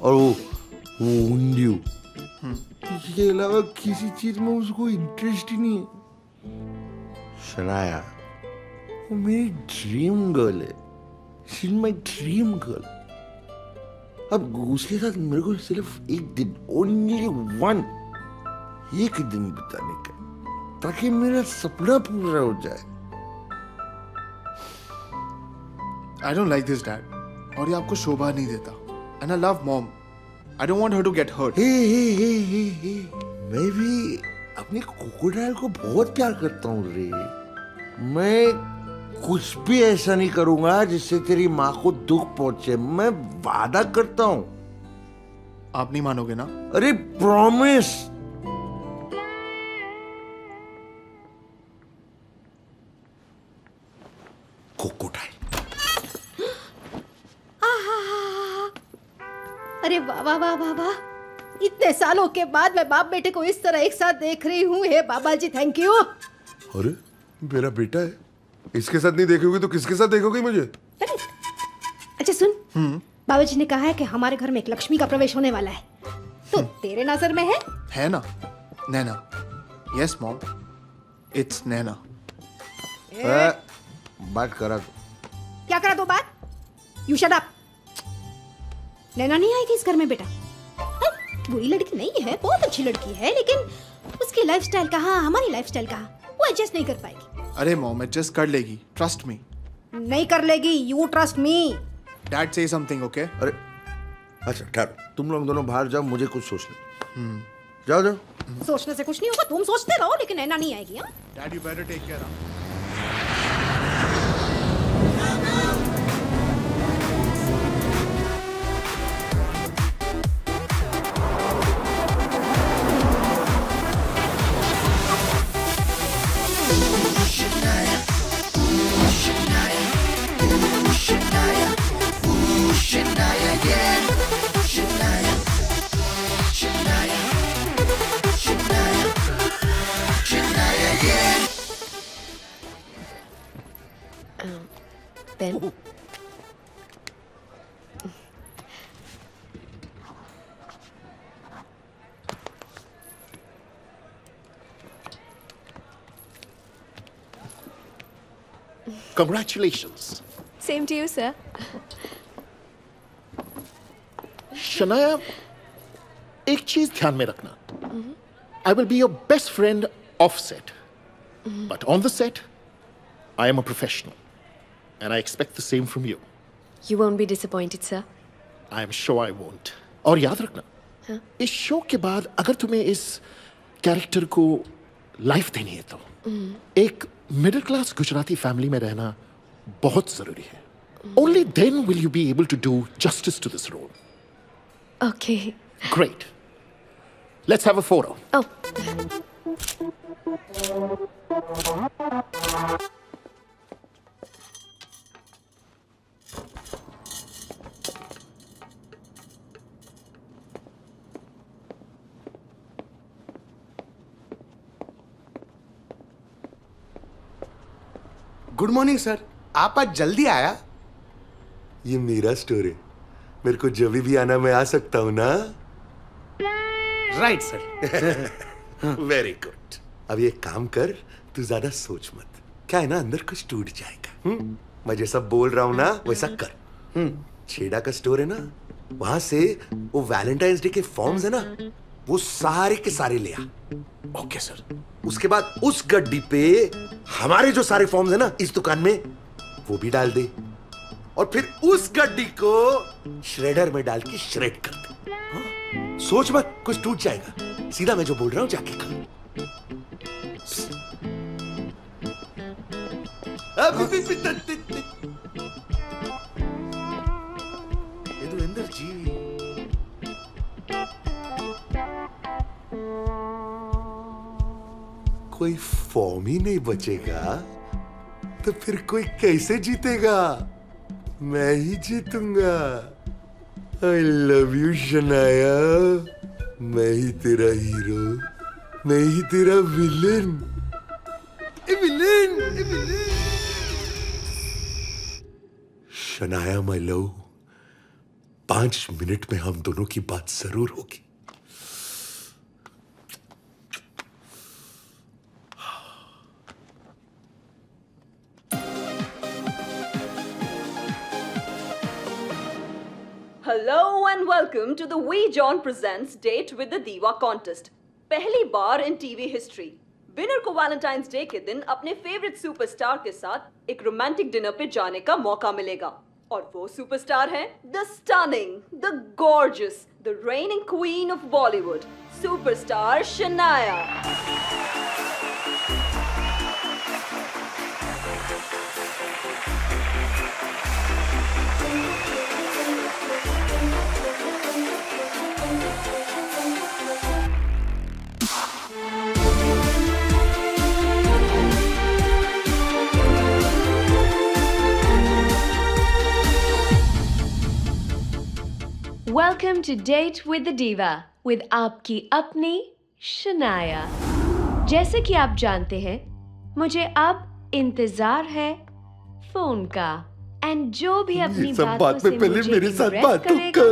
और वो उंडियू, इसके अलावा किसी चीज में उसको इंटरेस्ट ही नहीं है। शनाया वो मेरी ड्रीम गर्ल है। She is my dream girl. अब उसके साथ मेरे को सिर्फ एक दिन, ओनली वन, एक दिन बिताने का, ताकि मेरा सपना पूरा हो जाए। I don't like this, Dad. और ये आपको शोभा नहीं देता। And I love Mom. I don't want her to get hurt. हे। मैं भी अपने क्रोकोडाइल को बहुत प्यार करता हूँ रे। मैं कुछ भी ऐसा नहीं करूंगा जिससे तेरी माँ को दुख पहुंचे। मैं वादा करता हूँ। आप नहीं मानोगे ना? अरे प्रॉमिस। क्रोकोडाइल। अरे वाह वाह वाह वाह वाह, इतने सालों के बाद मैं बाप बेटे को इस तरह एक साथ देख रही हूँ। हे बाबा जी, थैंक यू। अरे मेरा बेटा है, इसके साथ नहीं देखोगी तो किसके साथ देखोगी मुझे? अच्छा सुन, बाबा जी ने कहा है कि हमारे घर में एक लक्ष्मी का प्रवेश होने वाला है, तो तेरे नजर में है ना? नैना। यस मॉम, इट्स नैना। बात करा तो क्या करा दो बात? You shut up. नैना नहीं आएगी इस घर में बेटा। बुरी लड़की नहीं है, बहुत अच्छी लड़की है, लेकिन उसकी लाइफस्टाइल कहाँ, हमारी लाइफस्टाइल कहाँ, वो एडजस्ट नहीं कर पाएगी। अरे मॉम, एडजस्ट कर लेगी, ट्रस्ट मी। नहीं कर लेगी, यू ट्रस्ट मी। डैड से समथिंग, ओके? अरे अच्छा ठहरो, तुम लोग दोनों बाहर जाओ, मुझे कुछ सोचने। जाओ जाओ। सोचने से कुछ नहीं होगा, तुम सोचते रहो, लेकिन नैना नहीं आएगी। हाँ, dad you better take care. Pain. Congratulations. Same to you, sir. Shanaya, एक चीज ध्यान में रखना. I will be your best friend off set. But on the set, I am a professional. And I expect the same from you. You won't be disappointed, sir. I am sure I won't. और याद रखना, इस शो के बाद अगर तुम्हें इस कैरेक्टर को लाइफ देनी है तो एक मिडिल क्लास गुजराती फैमिली में रहना बहुत जरूरी है. Only then will you be able to do justice to this role. Okay. Great. Let's have a photo. Oh. Good morning sir, आप आज जल्दी आया. ये मेरा स्टोर है, मेरे को जब भी आना मैं आ सकता हूँ ना. Right sir. Very good. अब ये काम कर, तू ज्यादा सोच मत. क्या है ना, अंदर कुछ टूट जाएगा. मैं जैसा बोल रहा हूँ ना वैसा कर. छेड़ा का स्टोर है ना, वहां से वो वैलेंटाइंस डे के फॉर्म्स है ना, वो सारे के सारे ले आ. Okay sir. उसके बाद उस गड्डी पे हमारे जो सारे फॉर्म्स है ना इस दुकान में, वो भी डाल दे. और फिर उस गड्डी को श्रेडर में डाल के श्रेड कर दे. सोच मत, कुछ टूट जाएगा. सीधा मैं जो बोल रहा हूं जाके कर. यदुवेंद्र जी, कोई फॉर्म ही नहीं बचेगा तो फिर कोई कैसे जीतेगा? मैं ही जीतूंगा. I love you Shanaya. मैं ही तेरा हीरो, मैं ही तेरा villain. Villain, villain. Shanaya my love, 5 minute में हम दोनों की बात जरूर होगी. Hello and welcome to the We John Presents Date with the Diva contest. पहली बार in TV history. विनर को वैलेंटाइंस डे के दिन अपने फेवरेट सुपरस्टार के साथ एक रोमांटिक डिनर पे जाने का मौका मिलेगा. और वो सुपरस्टार है the stunning, the gorgeous, the reigning queen of Bollywood, superstar Shanaya. Welcome welcome to date with the diva with आपकी अपनी शनाया। जैसे कि आप जानते हैं, मुझे अब इंतजार है फोन का, एंड जो भी अपनी बातों से मुझे impress करेगा,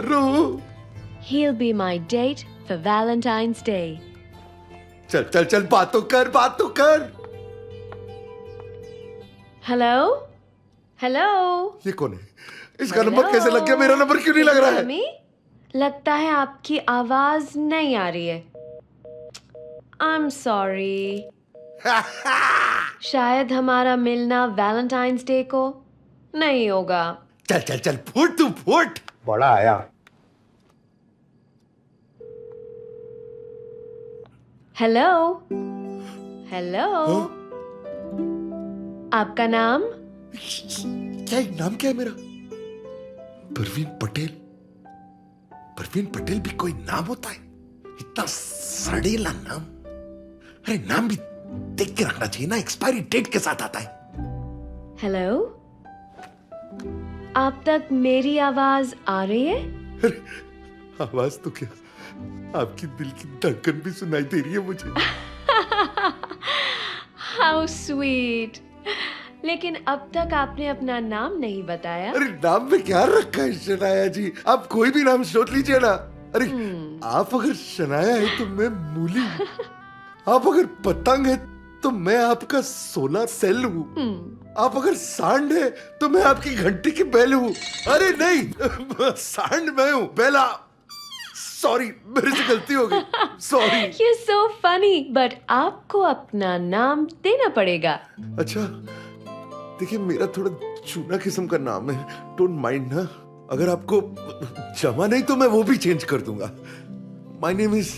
he'll be my date for Valentine's Day. चल चल चल, बातों कर। हेलो हेलो, ये कौन है? इसका नंबर कैसे लग गया? मेरा नंबर क्यों नहीं लग रहा है? मम्मी, लगता है आपकी आवाज नहीं आ रही है। I am sorry. शायद हमारा मिलना वैलेंटाइंस डे को नहीं होगा। चल चल चल, फुट तू फुट। बड़ा आया। हेलो हेलो, आपका नाम? नाम क्या है मेरा? परवीन पटेल। परवीन पटेल भी कोई नाम होता है? इतना सड़ेला नाम। अरे नाम भी देख के रखना चाहिए ना, एक्सपायरी डेट के साथ आता है। हेलो, आप तक मेरी आवाज आ रही है? अरे आवाज तो क्या, आपकी दिल की धड़कन भी सुनाई दे रही है मुझे। How sweet. लेकिन अब तक आपने अपना नाम नहीं बताया। अरे नाम में क्या रखा है शनाया जी? आप कोई भी नाम सोच लीजिए ना। अरे आप अगर शनाया है तो मैं मूली हूँ। आप अगर पतंग है तो मैं आपका सोलर सेल हूँ। आप अगर सांड है तो मैं आपकी घंटी की बेल हूँ। अरे नहीं, सांड मैं हूँ, बेला। सॉरी, मेरे से गलती हो गई। Sorry. You're so funny, but आपको अपना नाम देना पड़ेगा। अच्छा, देखिए मेरा थोड़ा चूना किस्म का नाम है, डोंट माइंड ना। अगर आपको जमा नहीं तो मैं वो भी चेंज कर दूंगा। My name is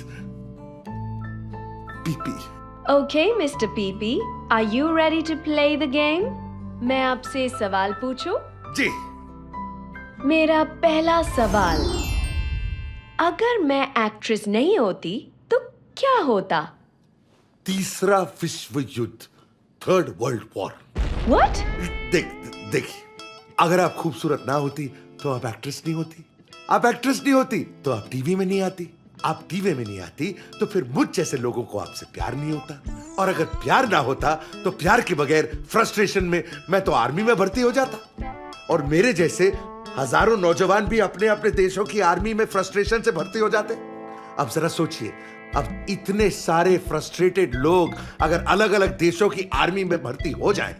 PP. Okay, Mr. PP, are you ready to play the game? मैं आपसे सवाल पूछूं? जी। मेरा पहला सवाल, अगर मैं एक्ट्रेस नहीं होती तो क्या होता? तीसरा विश्व युद्ध, थर्ड वर्ल्ड वॉर। What? देखिए, अगर आप खूबसूरत ना होती तो आप एक्ट्रेस नहीं होती। आप एक्ट्रेस नहीं होती तो आप टीवी में नहीं आती। आप टीवी में नहीं आती तो फिर मुझ जैसे लोगों को आपसे प्यार नहीं होता। और अगर प्यार ना होता तो प्यार के बगैर फ्रस्ट्रेशन में मैं तो आर्मी में भर्ती हो जाता। और मेरे जैसे हजारों नौजवान भी अपने अपने देशों की आर्मी में फ्रस्ट्रेशन से भर्ती हो जाते। अब जरा सोचिए, अब इतने सारे फ्रस्ट्रेटेड लोग अगर अलग अलग देशों की आर्मी में भर्ती हो जाएं,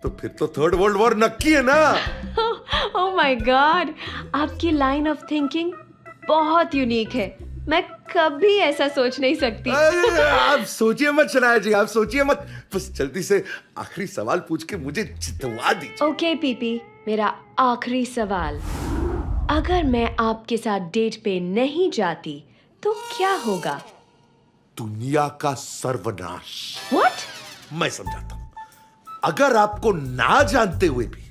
तो फिर तो थर्ड वर्ल्ड वॉर नक्की है ना। Oh my God, आपकी लाइन ऑफ थिंकिंग बहुत यूनिक है। मैं कभी ऐसा सोच नहीं सकती। आप सोचिए मत शनाया जी, आप सोचिए मत। बस जल्दी से आखिरी सवाल पूछ के मुझे जितवा दीजिए। ओके पीपी, मेरा आखिरी सवाल, अगर मैं आपके साथ डेट पे नहीं जाती तो क्या होगा? दुनिया का सर्वनाश। What? मैं समझाता हूं। अगर आपको ना जानते हुए भी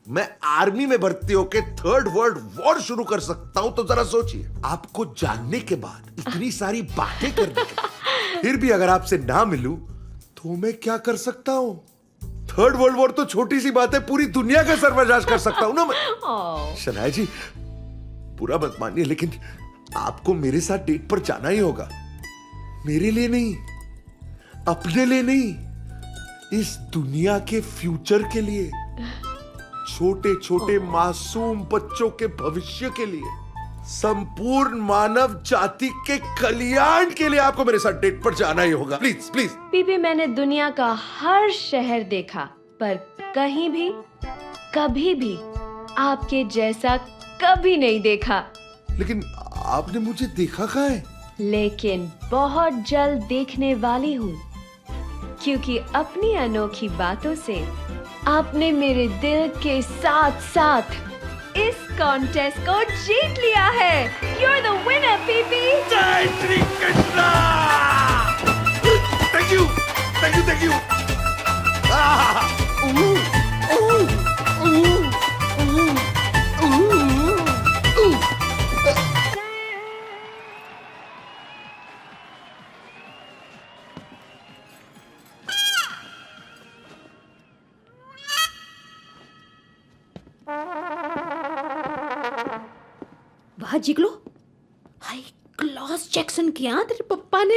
मैं आर्मी में भर्ती होकर थर्ड वर्ल्ड वॉर शुरू कर सकता हूं, तो जरा सोचिए, आपको जानने के बाद, इतनी सारी बातें करने के बाद, फिर भी अगर आपसे ना मिलूं तो मैं क्या कर सकता हूं? थर्ड वर्ल्ड वॉर तो छोटी सी बात है, पूरी दुनिया का सर्वनाश कर सकता हूं ना मैं। शनाया जी, बुरा मत मानिए, लेकिन आपको मेरे साथ डेट पर जाना ही होगा। मेरे लिए नहीं, अपने लिए नहीं, इस दुनिया के फ्यूचर के लिए, छोटे छोटे मासूम बच्चों के भविष्य के लिए, संपूर्ण मानव जाति के कल्याण के लिए आपको मेरे साथ डेट पर जाना ही होगा। Please please. पीपी, मैंने दुनिया का हर शहर देखा, पर कहीं भी, कभी भी आपके जैसा कभी नहीं देखा। लेकिन आपने मुझे देखा कहाँ है? लेकिन बहुत जल्द देखने वाली हूँ, क्योंकि अपनी अनोखी बातों से आपने मेरे दिल के साथ साथ इस कॉन्टेस्ट को जीत लिया है। You're the winner, PP. जय Shri Krishna. Thank you, thank you, thank you. वाह जिगलो, जैक्सन किया तेरे पप्पा ने।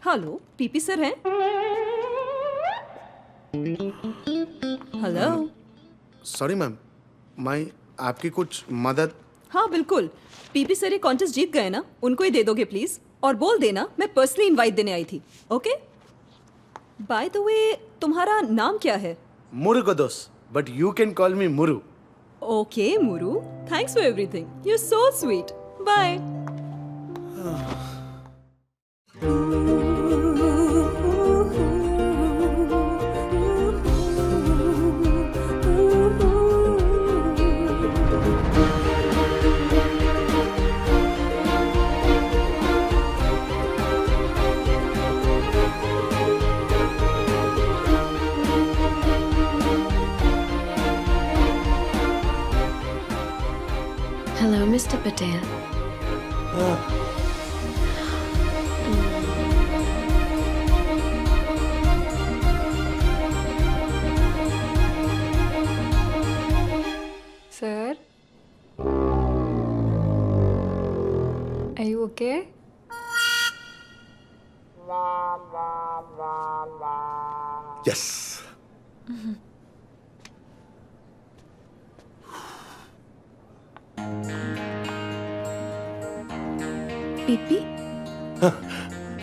हेलो, पीपी सर हैं? हेलो। सॉरी मैम, मैं आपकी कुछ मदद। हाँ बिल्कुल, पीपी सर ये कॉन्टेस्ट जीत गए ना, उनको ही दे दोगे प्लीज, और बोल देना मैं पर्सनली इनवाइट देने आई थी। ओके? बाय द वे, तुम्हारा नाम क्या है? Murugadoss, but you can call me Muru. Okay Muru, thanks for everything, you are so sweet, bye. Hello, Mr. Patel. Sir? Are you okay? Yes. पीपी?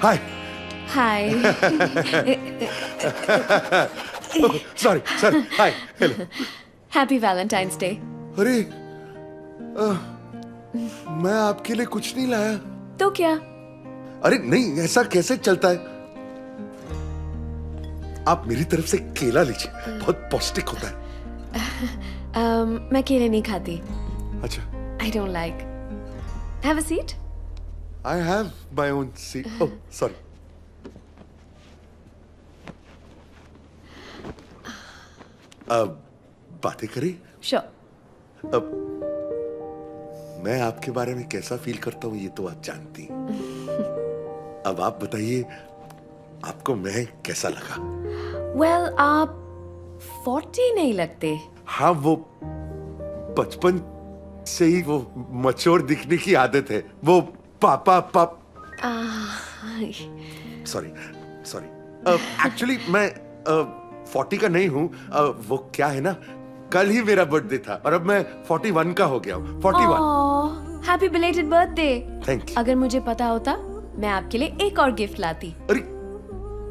Hi. Hi. Sorry. Hi. Hello. Happy Valentine's day. अरे, मैं आपके लिए कुछ नहीं लाया। तो क्या? अरे नहीं, ऐसा कैसे चलता है? आप मेरी तरफ से केला लीजिए, बहुत पौष्टिक होता है। मैं केले नहीं खाती। अच्छा। I don't like. Have a seat. I have my own seat. Oh, sorry. अब बातें करें? Sure. अब मैं आपके बारे में कैसा फील करता हूँ ये तो आप जानती हैं। अब आप बताइए, आपको मैं कैसा लगा? Well, आप 40 नहीं लगते। हाँ, वो बचपन से ही वो मैच्योर दिखने की आदत है। वो पापा सॉरी एक्चुअली मैं 40 का नहीं हूँ। वो क्या है ना, कल ही मेरा बर्थडे था और अब मैं 41 का हो गया हूँ। 41। Happy belated birthday. Thank you. अगर मुझे पता होता मैं आपके लिए एक और गिफ्ट लाती। अरे,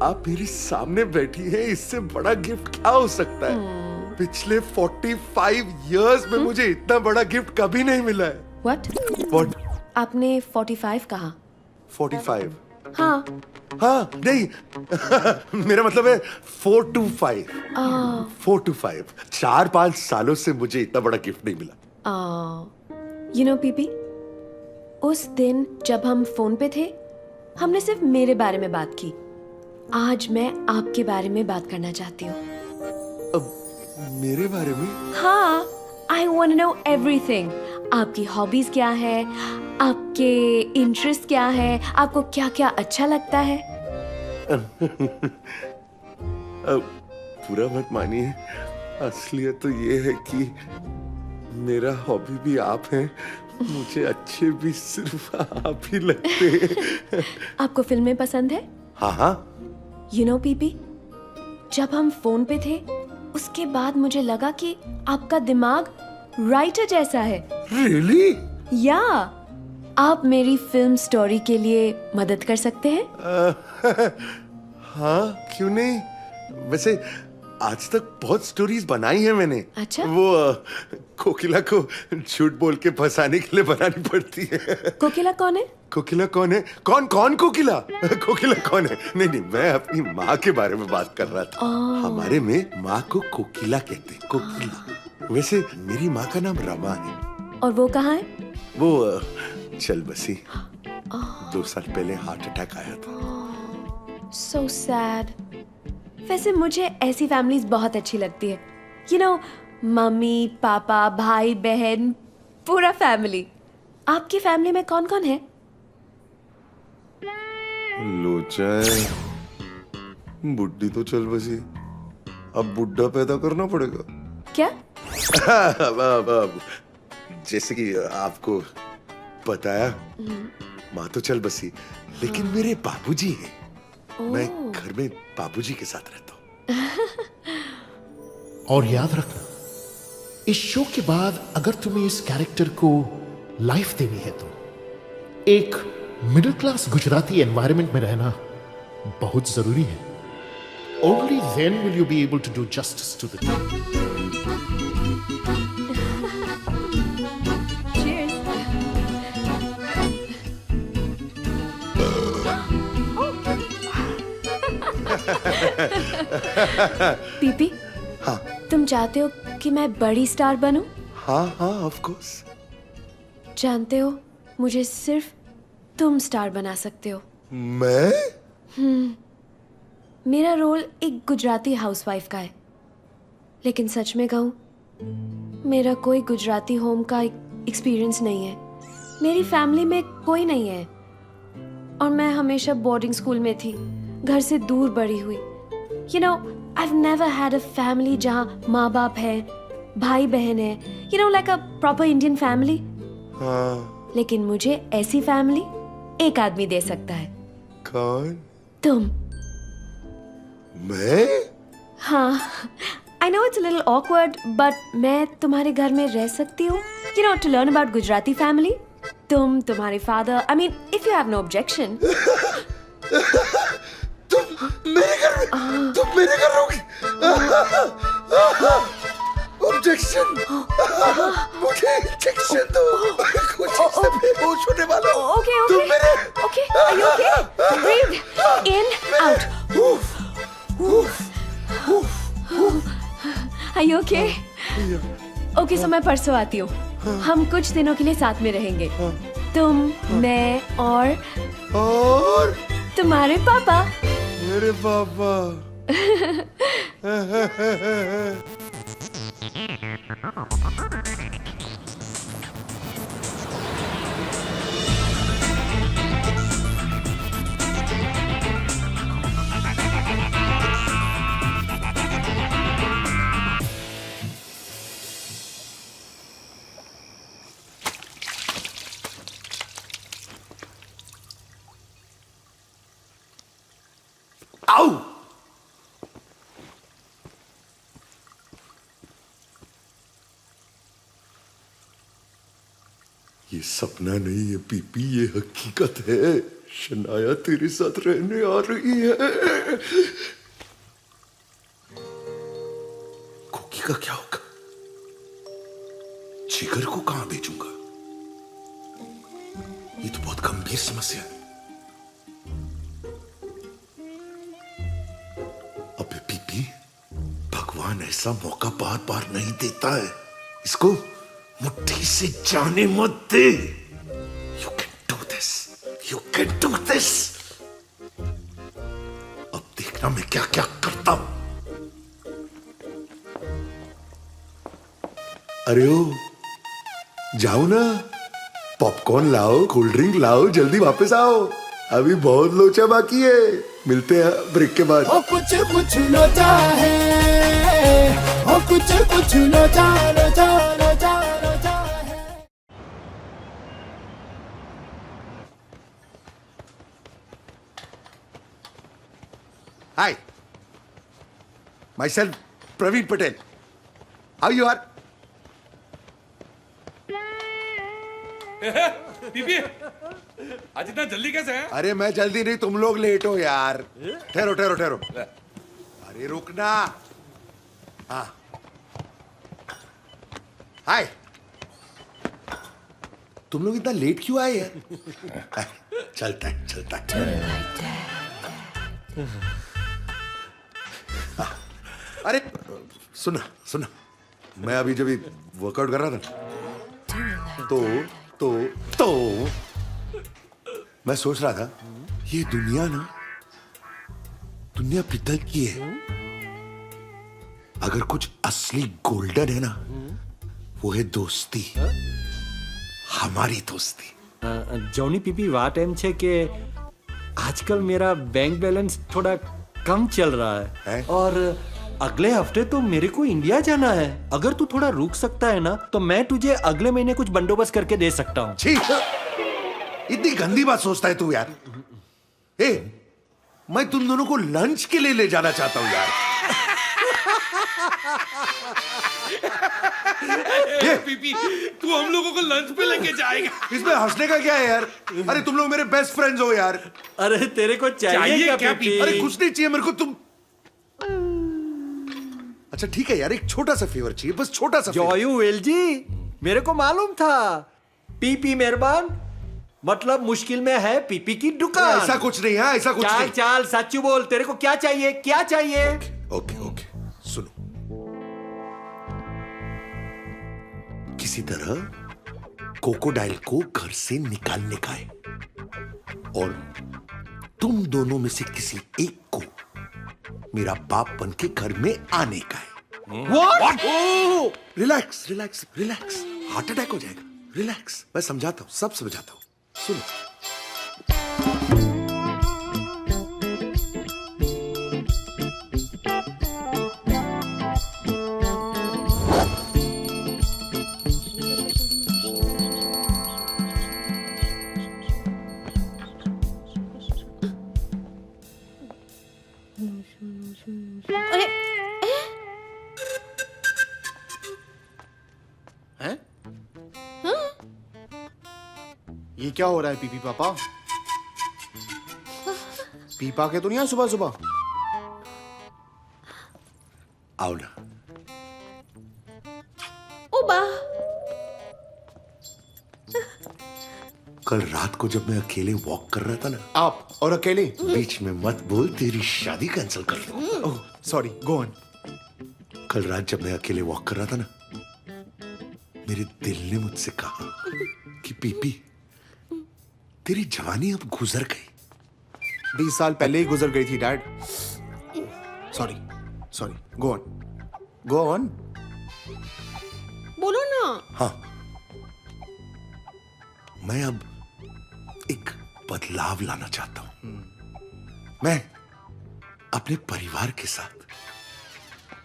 आप मेरे सामने बैठी हैं, इससे बड़ा गिफ्ट क्या हो सकता है? पिछले 45 इयर्स में मुझे इतना बड़ा गिफ्ट कभी नहीं मिला है। What? आपने 45 कहा। 45? हाँ। हाँ, नहीं मेरा मतलब है 4 to 5। 4 to 5। 4-5 सालों से मुझे इतना बड़ा गिफ्ट नहीं मिला। You know, पीपी, उस दिन जब हम फोन पे थे, हमने सिर्फ मेरे बारे में बात की। आज मैं आपके बारे में बात करना चाहती हूँ। मेरे बारे में? हाँ, I want to know everything. आपकी हॉबीज क्या है, आपके इंटरेस्ट क्या है, आपको क्या क्या अच्छा लगता है? पूरा मत मानिए, असलियत तो ये है कि मेरा हॉबी भी आप हैं, मुझे अच्छे भी सिर्फ आप ही लगते हैं। आपको फिल्में पसंद है? हाँ। You know, पीपी, जब हम फोन पे थे, उसके बाद मुझे लगा कि आपका दिमाग राइटर जैसा है। Really? या आप मेरी फिल्म स्टोरी के लिए मदद कर सकते हैं? हाँ, क्यों नहीं? वैसे आज तक बहुत स्टोरीज बनाई हैं मैंने। अच्छा? वो कोकिला को झूठ बोल के फंसाने के लिए बनानी पड़ती है। कोकिला कौन है? कोकिला कौन है? कौन कोकिला? कोकिला कौन है? नहीं, मैं अपनी माँ के बारे में बात कर रहा था। हमारे में माँ को कोकिला कहते हैं, कोकिला। वैसे मेरी माँ का नाम रमा है। और वो कहाँ है? वो चल बसी। 2 साल पहले हार्ट अटैक आया था। So sad. वैसे मुझे ऐसी फैमिलीज बहुत अच्छी लगती है। You know, मम्मी, पापा, भाई, बहन, पूरा फैमिली। आपकी फैमिली में कौन कौन है? लोचाए, बुड्ढी तो चल बसी, अब बुड्ढा पैदा करना पड़ेगा। क्या? जैसे कि आपको बताया, माँ तो चल बसी, लेकिन मेरे बाबूजी हैं। मैं घर में बाबूजी के साथ रहता हूँ। और याद रखना, इस शो के बाद अगर तुम्हें इस कैरेक्टर को लाइफ देनी है तो एक मिडिल क्लास गुजराती एनवायरनमेंट में रहना बहुत जरूरी है। Only then will you be able to do justice to the job. PP, हाँ तुम चाहते हो कि मैं बड़ी स्टार बनूं? हाँ हाँ ऑफ कोर्स। जानते हो, मुझे सिर्फ तुम स्टार बना सकते हो। मैं? मेरा रोल एक गुजराती हाउसवाइफ का है, लेकिन सच में कहूँ, मेरा कोई गुजराती होम का एक्सपीरियंस नहीं है। मेरी फैमिली में कोई नहीं है और मैं हमेशा बोर्डिंग स्कूल में थी, घर से दूर बड़ी हुई। You know, I've never had a family जहाँ माँ बाप है, भाई बहन है, you know, like a proper Indian family. हाँ। लेकिन मुझे ऐसी फैमिली एक आदमी दे सकता है। कौन? तुम। मैं? हाँ, I know it's a little awkward, but मैं तुम्हारे घर में रह सकती हूँ, you know, to learn about Gujarati family. तुम, तुम्हारे father, I mean, if you have no objection. तुम मेरे घर रहोगी? ऑब्जेक्शन? मुझे इंजेक्शन दो, कुछ इससे बेहोश होने वाला हूँ। Okay, okay, are you okay? Breathe in, out. Are you okay? Okay, so मैं परसों आती हूँ। हम कुछ दिनों के लिए साथ में रहेंगे। तुम, मैं और तुम्हारे पापा। मेरे पापा। आओ! ये सपना नहीं है पीपी, ये हकीकत है। शनाया तेरे साथ रहने आ रही है। कोकी का क्या होगा? जिगर को कहां भेजूंगा? ये तो बहुत गंभीर समस्या है। अबे पीपी, भगवान ऐसा मौका बार बार नहीं देता है। इसको मुट्ठी से जाने मत दे। You can do this. You can do this. अब देखना मैं क्या क्या करता हूं। अरे ओ, जाओ ना, पॉपकॉर्न लाओ, कोल्ड ड्रिंक लाओ, जल्दी वापस आओ। अभी बहुत लोचा बाकी है। मिलते हैं ब्रेक के बाद। कुछ कुछ लोचा है, कुछ लोचा लोचा लोचा लोचा है। Hi, myself Praveen Patel. How you are? PP, आज इतना जल्दी कैसे है? अरे मैं जल्दी नहीं, तुम लोग लेट हो यार। ठहरो ठहरो ठहरो। अरे रुकना। हाँ, हाय। तुम लोग इतना लेट क्यों आए हैं? चलता है चलता है। अरे सुना सुना, मैं अभी जब वर्कआउट कर रहा था तो मैं सोच रहा था, ये दुनिया ना, दुनिया पित्तल की है। अगर कुछ असली गोल्डन है ना, वो है दोस्ती, हमारी दोस्ती। जॉनी पीपी વાત એમ છે કે आजकल मेरा बैंक बैलेंस थोड़ा कम चल रहा है और अगले हफ्ते तो मेरे को इंडिया जाना है। अगर तू थोड़ा रुक सकता है ना तो मैं तुझे अगले महीने कुछ बंदोबस्त करके दे सकता हूँ। छी, इतनी गंदी बात सोचता है तू यार। मैं तुम दोनों को लंच के लिए ले जाना चाहता हूँ यार। पीपी, तू हम लोगों को लंच पे लेके जाएगा? इसमें हंसने का क्या है यार? अरे तुम लोग मेरे बेस्ट फ्रेंड्स हो यार। अरे तेरे को चाहिए क्या पीपी? अरे कुछ नहीं चाहिए मेरे को, तुम। अच्छा ठीक है यार, एक छोटा सा फेवर चाहिए, बस छोटा सा। जॉयू वेल जी, मेरे को मालूम था पीपी मेहरबान मतलब मुश्किल में है पीपी की दुकान। ऐसा कुछ नहीं है, ऐसा कुछ नहीं। चाल सच्चू बोल, तेरे को क्या चाहिए, क्या चाहिए? ओके ओके, सुनो। किसी तरह कोकोडाइल को घर से निकालने का है और तुम दोनों में से किसी एक को मेरा बाप बन के घर में आने का है। What? Relax relax relax, heart attack हो जाएगा। रिलैक्स, मैं समझाता हूँ, सब समझाता हूँ, सुनो। अरे हैं? ये क्या हो रहा है पीपी पापा? पीपा के तो नहीं है सुबह सुबह। आओ ना। ओबा, कल रात को जब मैं अकेले वॉक कर रहा था ना। आप और अकेले? बीच में मत बोल, तेरी शादी कैंसिल कर दूं। Oh sorry, go on. कल रात जब मैं अकेले वॉक कर रहा था ना, मेरे दिल ने मुझसे कहा कि पीपी, तेरी जवानी अब गुजर गई। 20 साल पहले ही गुजर गई थी dad. Sorry sorry, go on go on. बोलो ना। हाँ, मैं अब एक बदलाव लाना चाहता हूं। मैं अपने परिवार के साथ,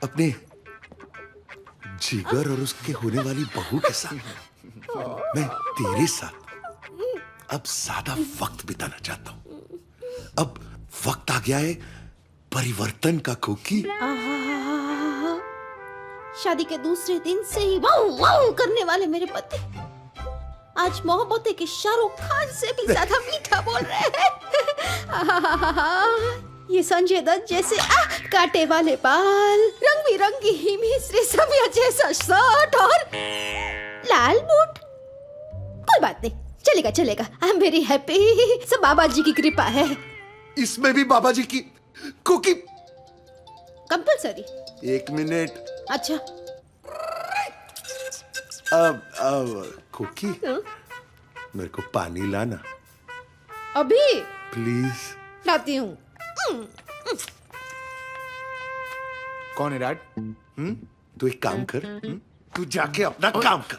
अपने जिगर और उसके होने वाली बहू के साथ, मैं तेरे साथ अब ज्यादा वक्त बिताना चाहता हूं। अब वक्त आ गया है परिवर्तन का कोकी। शादी के दूसरे दिन से ही वाऊ वाऊ करने वाले मेरे पति आज मोहब्बत के शाहरुख खान से भी ज्यादा मीठा बोल रहे हैं। ये संजय दत्त जैसे कांटे वाले बाल, रंग बिरंगी ही मिश्री सबिया जैसा शर्ट और लाल बूट। कोई बात नहीं, चलेगा चलेगा। I am very happy. सब बाबा जी की कृपा है। इसमें भी बाबा जी की कुकी कंपलसरी? 1 मिनट। अच्छा। अब कुकी, मेरे को पानी लाना अभी प्लीज। लाती हूँ। कौन है डैड? तू एक काम कर, तू जाके अपना काम कर।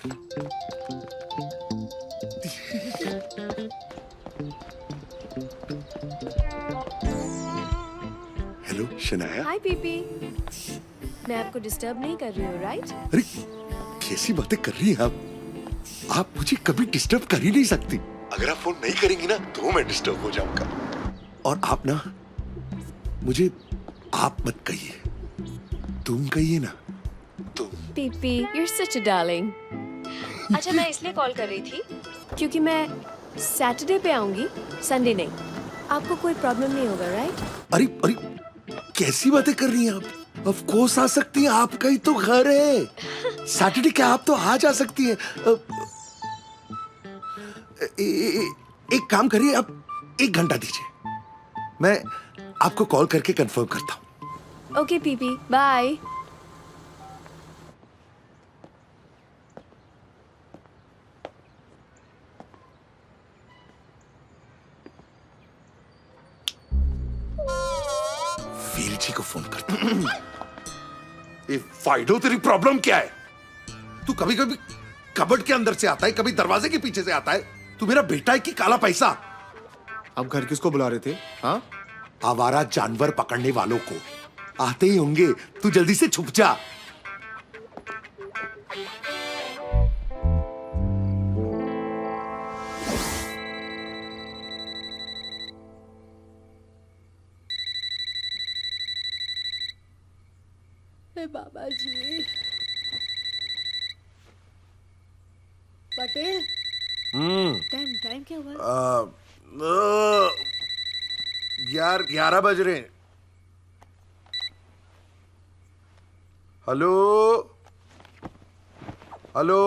हेलो शनाया। हाय पीपी, मैं आपको डिस्टर्ब नहीं कर रही हूँ राइट? अरे कैसी बातें कर रही हैं आप मुझे कभी डिस्टर्ब कर ही नहीं सकती। अगर आप फोन नहीं करेंगी ना तो मैं डिस्टर्ब हो जाऊंगा। और आप ना मुझे आप मत कहिए, तुम कहिए ना, तुम। PP, you're such a darling. अच्छा, मैं इसलिए कॉल कर रही थी क्योंकि मैं सैटरडे पे आऊंगी, संडे नहीं। आपको कोई प्रॉब्लम नहीं होगा राइट? अरे अरे कैसी बातें कर रही हैं आप? ऑफ कोर्स आ सकती हैं, आपका ही तो घर है। सैटरडे क्या, आप तो आ जा सकती हैं। एक काम करिए, आप 1 घंटा दीजिए, मैं आपको कॉल करके कंफर्म करता हूँ। Okay PP, bye. Veer ji को फोन करता हूँ। ए फाइडो, तेरी प्रॉब्लम क्या है? तू कभी कभी कबर्ड के अंदर से आता है, कभी दरवाजे के पीछे से आता है। तू मेरा बेटा है कि काला पैसा? आप घर किसको बुला रहे थे? हाँ, आवारा जानवर पकड़ने वालों को। आते ही होंगे, तू जल्दी से छुप जा। बाबा जी पटेल टाइम टाइम क्या हुआ? 11 बज रहे हैं। हेलो हेलो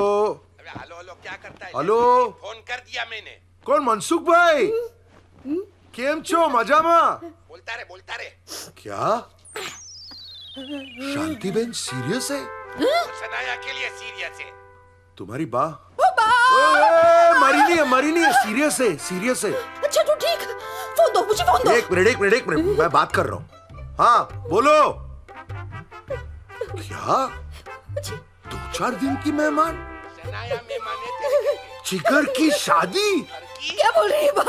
हेलो हेलो क्या करता है? हेलो फोन कर दिया मैंने। कौन? मनसुख भाई केम छो? मजामा? बोलता रे क्या शांतिबेन सीरियस है? सनाया के लिए सीरियस है। तुम्हारी बा मरी नहीं है, सीरियस है। अच्छा तू ठीक? फोन दो मुझे, फोन दो। एक मिनट मैं बात कर रहा हूँ। हाँ बोलो। क्या 2-4 दिन की मेहमान? सनाया मेहमान है। जिगर की शादी? क्या बोल रही है बा?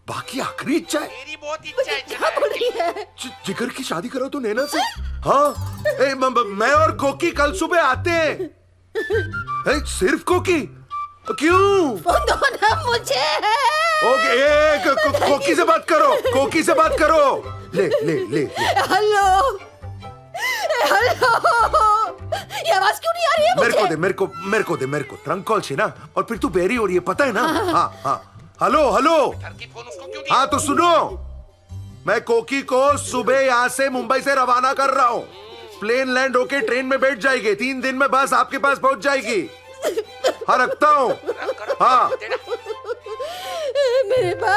बाकी आखिरी इच्छा है? मेरी बहुत इच्छा है। क्या बोल रही है? जिगर की शादी करो तो नैना से। हाँ मैं और कोकी कल सुबह आते हैं। सिर्फ कोकी? क्यों? फोन दो ना मुझे। ओके कोकी से बात करो। ले हेलो ये आवाज क्यों नहीं आ रही है मुझे? मेरे को ट्रंक कॉल से ना, और फिर तू बेरी हो रही है, पता है ना? हाँ हेलो फोन उसको क्यों दिया? हाँ तो सुनो, मैं कोकी को सुबह यहाँ से मुंबई से रवाना कर रहा हूँ। प्लेन लैंड होके ट्रेन में बैठ जाएगी, 3 दिन में बस आपके पास पहुंच जाएगी। हाँ रखता हूँ। हाँ मेरी बा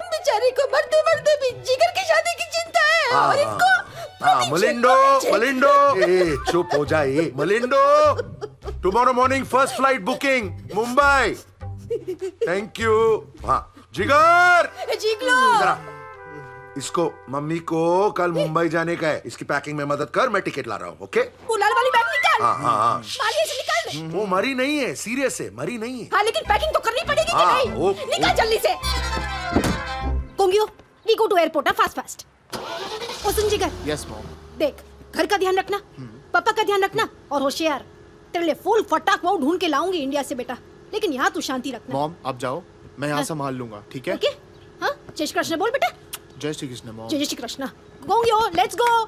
बेचारी को मरते भी जिगर की शादी की चिंता है। और इनको मलिंडो चुप हो जाए मलिंडो। Tomorrow morning first flight booking Mumbai. Thank you. हाँ जिगर जरा इसको, मम्मी को कल मुंबई जाने का है, इसकी पैकिंग में मदद कर, मैं टिकट ला रहा हूँ। ओके लाल वाली बैग निकाल। हाँ मालिए से निकाल दे। वो मरी नहीं है, सीरियस है, मरी नहीं है। हाँ लेकिन पैकिंग तो करनी पड़ेगी कि नहीं? निकाल जल्दी से। कोंगियो we go to airport fast. ओ सुन जिगर। Yes mom. देख घर का ध्यान रखना, पापा का ध्यान रखना, और होशियार, तेरे लिए फुल फटाक वो ढूंढ के लाऊंगी इंडिया से बेटा, लेकिन यहाँ तू शांति रखना। मॉम आप जाओ, मैं यहाँ संभाल लूंगा, ठीक है? ओके हाँ जय श्री कृष्ण बोल बेटा। जय श्री कृष्ण मॉम। जय श्री कृष्ण। गोंगियो let's go.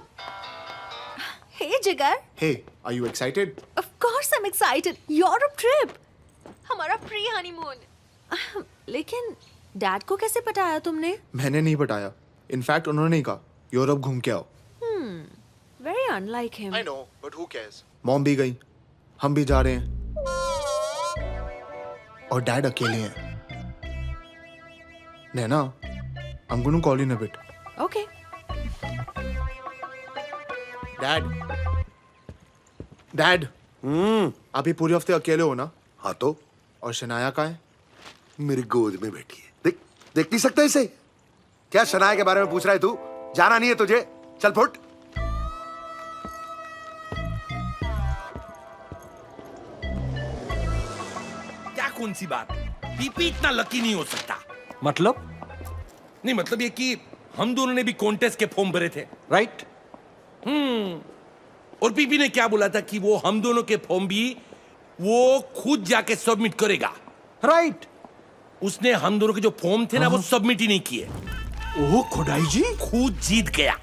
Hey Jigar, hey are you excited? Of course I am excited. Europe trip, हमारा प्री हनीमून। लेकिन डैड को कैसे पटाया तुमने? मैंने नहीं पटाया, इनफैक्ट उन्होंने ही कहा यूरोप घूम के आओ। Very unlike him. I know but who cares. Mom भी गई, हम भी जा रहे हैं, और डैड अकेले हैं। नैना, I'm going to call you in a bit. Okay. Dad. आप ही पूरे हफ्ते अकेले हो ना? हाँ तो? और शनाया कहाँ है? मेरी गोद में बैठी है। देख नहीं सकता इसे? क्या शनाया के बारे में पूछ रहा है तू? जाना नहीं है तुझे? चल फुट। क्या कौन सी बात? पीपी इतना लकी नहीं हो सकता। मतलब नहीं, मतलब ये कि हम दोनों ने भी कॉन्टेस्ट के फॉर्म भरे थे, राइट? और पीपी ने क्या बोला था कि वो हम दोनों के फॉर्म भी वो खुद जाके सबमिट करेगा, राइट? उसने हम दोनों के जो फॉर्म थे ना वो सबमिट ही नहीं किए। ओह खुदाई जी, खुद जीत गया।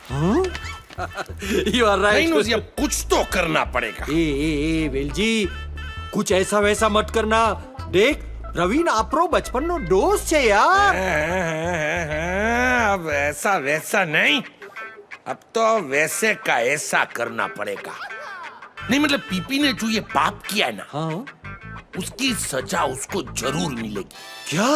You are right. नहीं, अब कुछ तो करना पड़ेगा। ए वेल जी, कुछ ऐसा वैसा मत करना। देख प्रवीण आपरो बचपन नो दोस्त है यार। अब ऐसा वैसा नहीं, अब तो वैसे का ऐसा करना पड़ेगा। नहीं मतलब पीपी ने जो ये पाप किया है ना, हाँ, उसकी सजा उसको जरूर मिलेगी। क्या?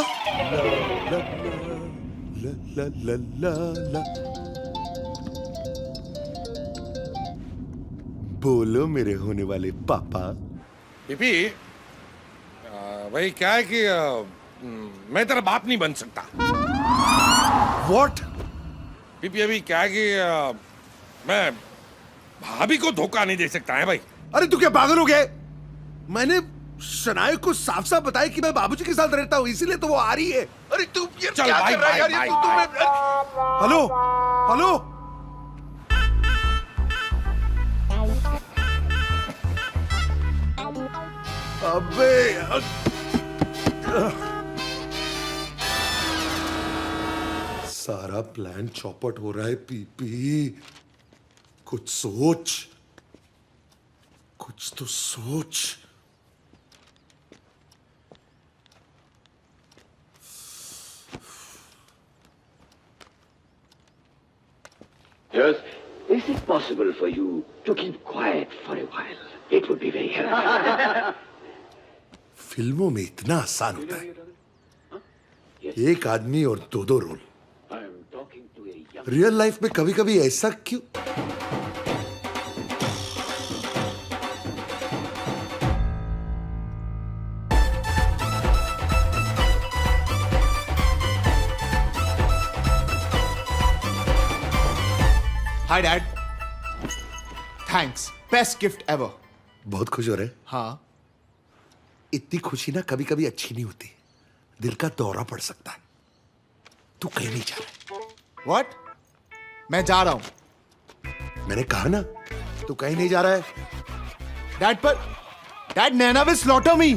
बोलो मेरे होने वाले पापा। पीपी भाई क्या है कि मैं तेरा बाप नहीं बन सकता। What? पीपी अभी क्या है कि मैं भाभी को धोखा नहीं दे सकता है भाई। अरे तू क्या पागल हो गया? मैंने शनाया को साफ साफ बताया कि मैं बाबूजी के साथ रहता हूँ, इसीलिए तो वो आ रही है। अरे तू ये चल क्या भाई, कर रहा है यार? भाई, हेलो हेलो अबे सारा प्लान चौपट हो रहा है पीपी। कुछ सोच, कुछ तो सोच। Yes. Is it possible for you to keep quiet for a while? It would be very helpful. फिल्मों में इतना आसान होता है, एक आदमी और दो रोल। रियल लाइफ में कभी कभी ऐसा क्यों? Hi dad, thanks, best gift ever. बहुत खुश हो रहे? हाँ। इतनी खुशी ना कभी कभी अच्छी नहीं होती, दिल का दौरा पड़ सकता है। तू कहीं नहीं जा रहा। व्हाट? मैं जा रहा हूं। मैंने कहा ना, तू कहीं नहीं जा रहा है। डैड पर डैड, नैना विल स्लॉटर मी।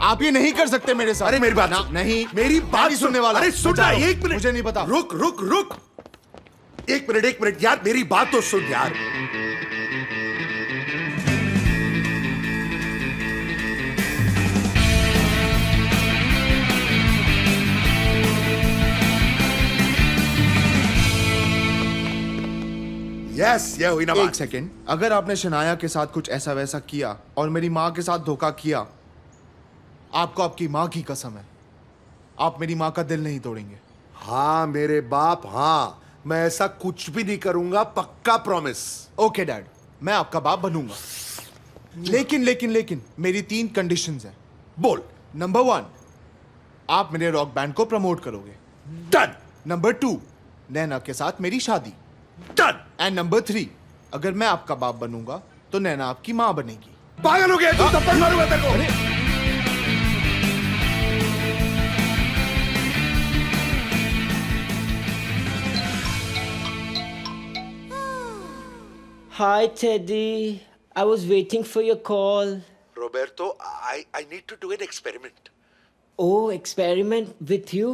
आप ये नहीं कर सकते मेरे साथ। अरे मेरी बात ना, सुन। नहीं, मेरी बात नहीं सुनने वाला। अरे सुन ना, एक मिनट। मुझे नहीं पता। रुक रुक रुक, एक मिनट यार, मेरी बात तो सुन यार। यस, ये हुई ना बात। एक सेकेंड, अगर आपने शनाया के साथ कुछ ऐसा वैसा किया और मेरी माँ के साथ धोखा किया, आपको आपकी माँ की कसम है, आप मेरी माँ का दिल नहीं तोड़ेंगे। हाँ मेरे बाप, हाँ, मैं ऐसा कुछ भी नहीं करूंगा, पक्का प्रॉमिस। ओके डैड, मैं आपका बाप बनूंगा, लेकिन मेरी 3 कंडीशंस हैं। बोल। नंबर 1, आप मेरे रॉक बैंड को प्रमोट करोगे। डन। नंबर 2, नैना के साथ मेरी शादी। डन। एंड नंबर 3, अगर मैं आपका बाप बनूंगा तो नैना आपकी माँ बनेगी। पागल हो गया तू? थप्पड़ मारूंगा तेरे को। Hi, Teddy. I was waiting for your call. Roberto, I need to do an experiment. Oh, experiment with you?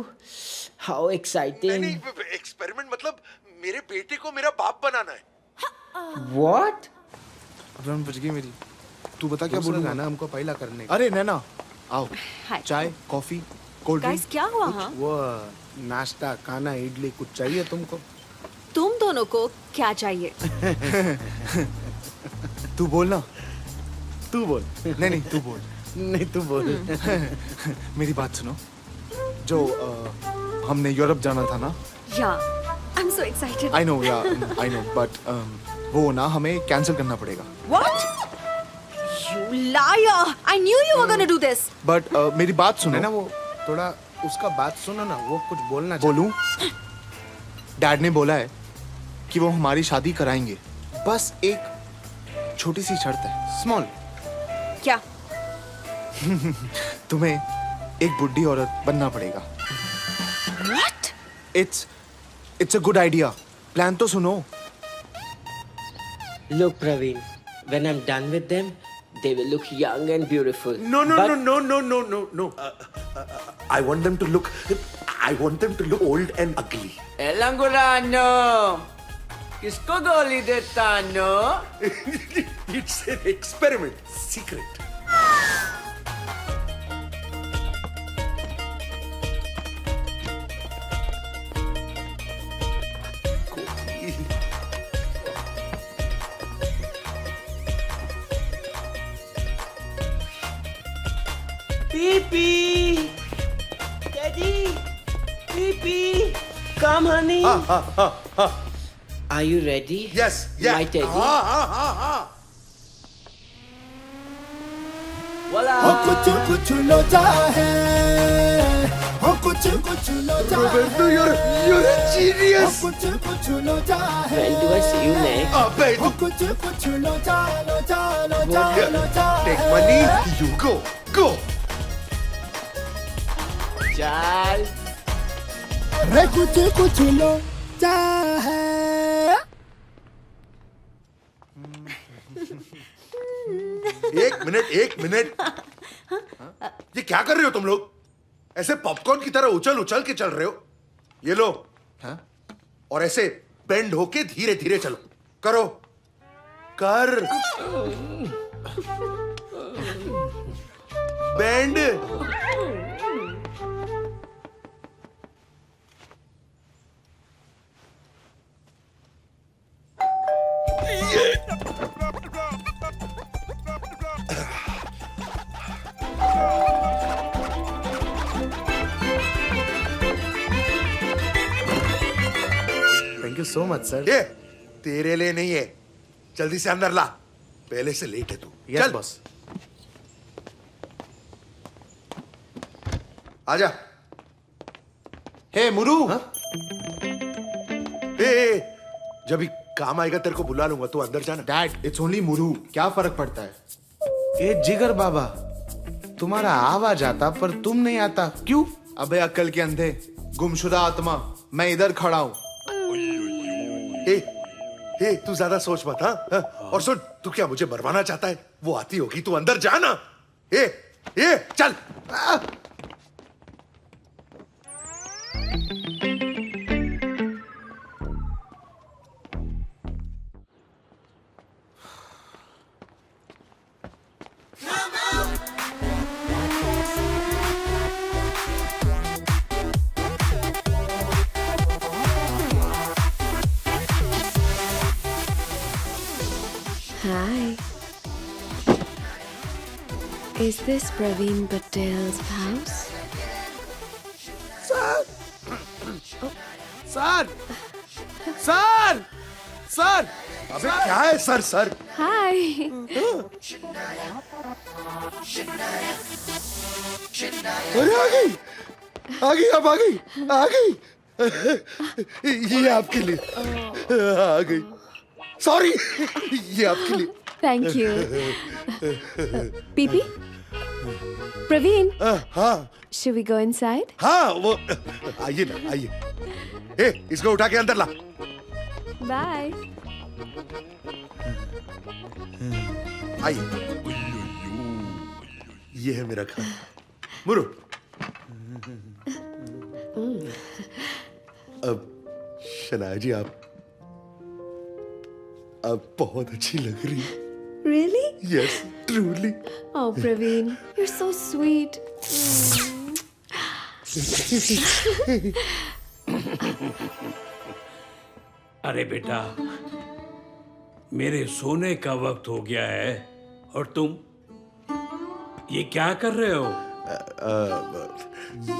How exciting. नहीं, एक्सपेरिमेंट मतलब मेरे बेटे को मेरा बाप बनाना है। What? अब बच गई मेरी। तू बता क्या दूसरा बोलूंगा? गाना हमको पहला करने का। अरे नैना, आओ। हाय। चाय, कॉफी, कोल्ड ड्रिंक। गाइस क्या हुआ? हाँ, वो नाश्ता, खाना, इडली कुछ चाहिए तुमको? तुम दोनों को क्या चाहिए? तू बोल ना, तू बोल। नहीं तू बोल। नहीं तू बोल। मेरी बात सुनो, जो हमने यूरोप जाना था ना। या, I'm so excited. I know, but वो ना हमें कैंसिल करना पड़ेगा। What? You liar! I knew you were gonna do this. But मेरी बात सुनो। ना वो थोड़ा उसका बात सुनो ना, वो कुछ बोलना बोलूं? डैड ने बोला है कि वो हमारी शादी कराएंगे, बस एक छोटी सी शर्त है, स्मॉल। क्या? तुम्हें एक बुढ़ी औरत बनना पड़ेगा। What? It's a good idea. Plan तो सुनो। Look, Praveen, when I'm done with them, they will look young and beautiful. No. But- I want them to look old and ugly. Elangurano! किसको गोली देता no? It's an experiment, secret. Pee-pee! Daddy! Pee-pee! Come, honey. Are you ready? Yes. My Teddy. Voila! कुछ लोचा है, हो कुछ लोचा। Roberto, you're a genius. कुछ लोचा है। When do I see you next? हो कुछ लोचा। Take money, you go. Chal. रे कुछ लोचा है। एक मिनट ये क्या कर रहे हो तुम लोग? ऐसे पॉपकॉर्न की तरह उछल उछल के चल रहे हो? ये लो। हाँ? और ऐसे बेंड होके धीरे धीरे चलो। करो, कर bend. Thank you so much sir. ये तेरे लिए नहीं है, जल्दी से अंदर ला, पहले से लेट है तू। Yes boss. आजा। हे मुरू। ए, जब भी काम आएगा तेरे को बुला लूंगा, तू अंदर जाना। डैड इट्स ओनली मुरू, क्या फर्क पड़ता है? ए जिगर बाबा, तुम्हारा आवाज आता पर तुम नहीं आता, क्यों? अबे अक्ल के अंधे, गुमशुदा आत्मा, मैं इधर खड़ा हूं। ए, तू ज्यादा सोच मत। हाँ? और सुन, तू क्या मुझे मरवाना चाहता है? वो आती होगी, तू अंदर जाना। ए, चल। Hi. Is this Praveen Patel's house? Sir sir sir sir. अबे क्या है सर सर? Hi. अरे आ गई, अब आ गई। ये आपके लिए आ गई। सॉरी, ये आपके लिए। Thank you. Pee-pee? Praveen? हाँ। Should we go inside? हाँ, वो आइए ना, आइए। इसको उठा के अंदर ला। Bye. आइए। ये है मेरा खाना। मुरु। अब शनाया जी, आप बहुत अच्छी लग रही है। Really? Yes, truly. Oh, Praveen, you're so sweet. अरे बेटा, मेरे सोने का वक्त हो गया है और तुम ये क्या कर रहे हो?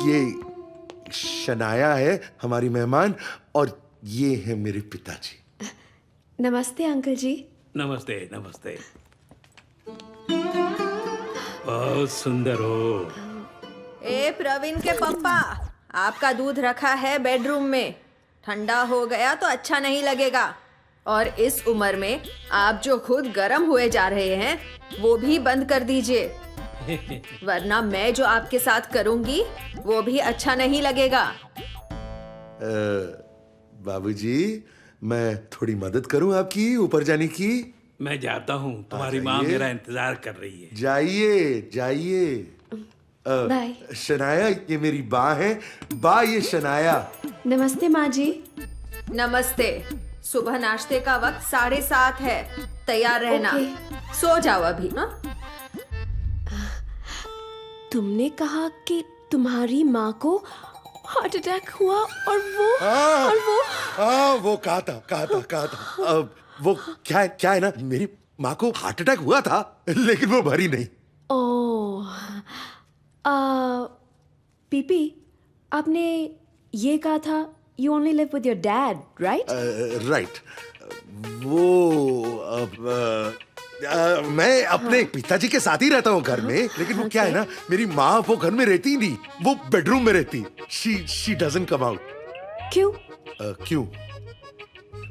ये शनाया है हमारी मेहमान, और ये है मेरे पिताजी। नमस्ते अंकल जी। नमस्ते नमस्ते। बहुत सुंदर हो। ए प्रवीण के पप्पा, आपका दूध रखा है बेडरूम में, ठंडा हो गया तो अच्छा नहीं लगेगा। और इस उम्र में आप जो खुद गर्म हुए जा रहे हैं वो भी बंद कर दीजिए, वरना मैं जो आपके साथ करूंगी वो भी अच्छा नहीं लगेगा। बाबूजी, मैं थोड़ी मदद करूं आपकी ऊपर जाने की? मैं जाता हूँ, तुम्हारी माँ मेरा इंतजार कर रही है। जाइए जाइए। बाय। शनाया, ये मेरी बा है। बा, ये शनाया। नमस्ते माँ जी। नमस्ते। सुबह नाश्ते का वक्त 7:30 है, तैयार रहना। सो जाओ अभी। ना तुमने कहा कि तुम्हारी माँ को हार्ट अटैक हुआ और वो कहा था। अब वो क्या है ना, मेरी माँ को हार्ट अटैक हुआ था, लेकिन वो भरी नहीं। ओह, पीपी, आपने ये कहा था you only live with your dad, right? Right. मैं अपने पिताजी के साथ ही रहता हूँ घर में, लेकिन वो क्या है ना, मेरी माँ वो घर में रहती नहीं, वो बेडरूम में रहती। she doesn't come out. क्यों? क्यों?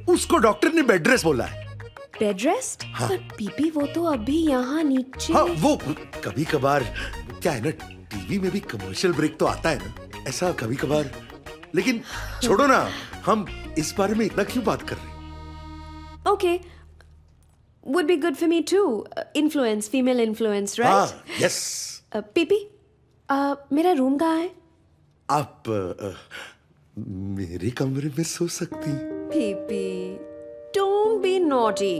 उसको डॉक्टर ने बेड रेस्ट बोला है। Bed rest? हाँ। पर पीपी, वो तो अभी यहाँ नीचे। हाँ, वो कभी कभार क्या है ना, टीवी में भी कमर्शियल ब्रेक तो आता है ना, ऐसा कभी कभार। लेकिन छोड़ो ना, हम इस बारे में इतना क्यों बात कर रहे हैं? Okay, would be good for me too. Influence, female influence, right? हाँ, yes. पीपी, मेरा रूम कहाँ है? आप मेरे कमरे में सो सकती। PP, don't be naughty.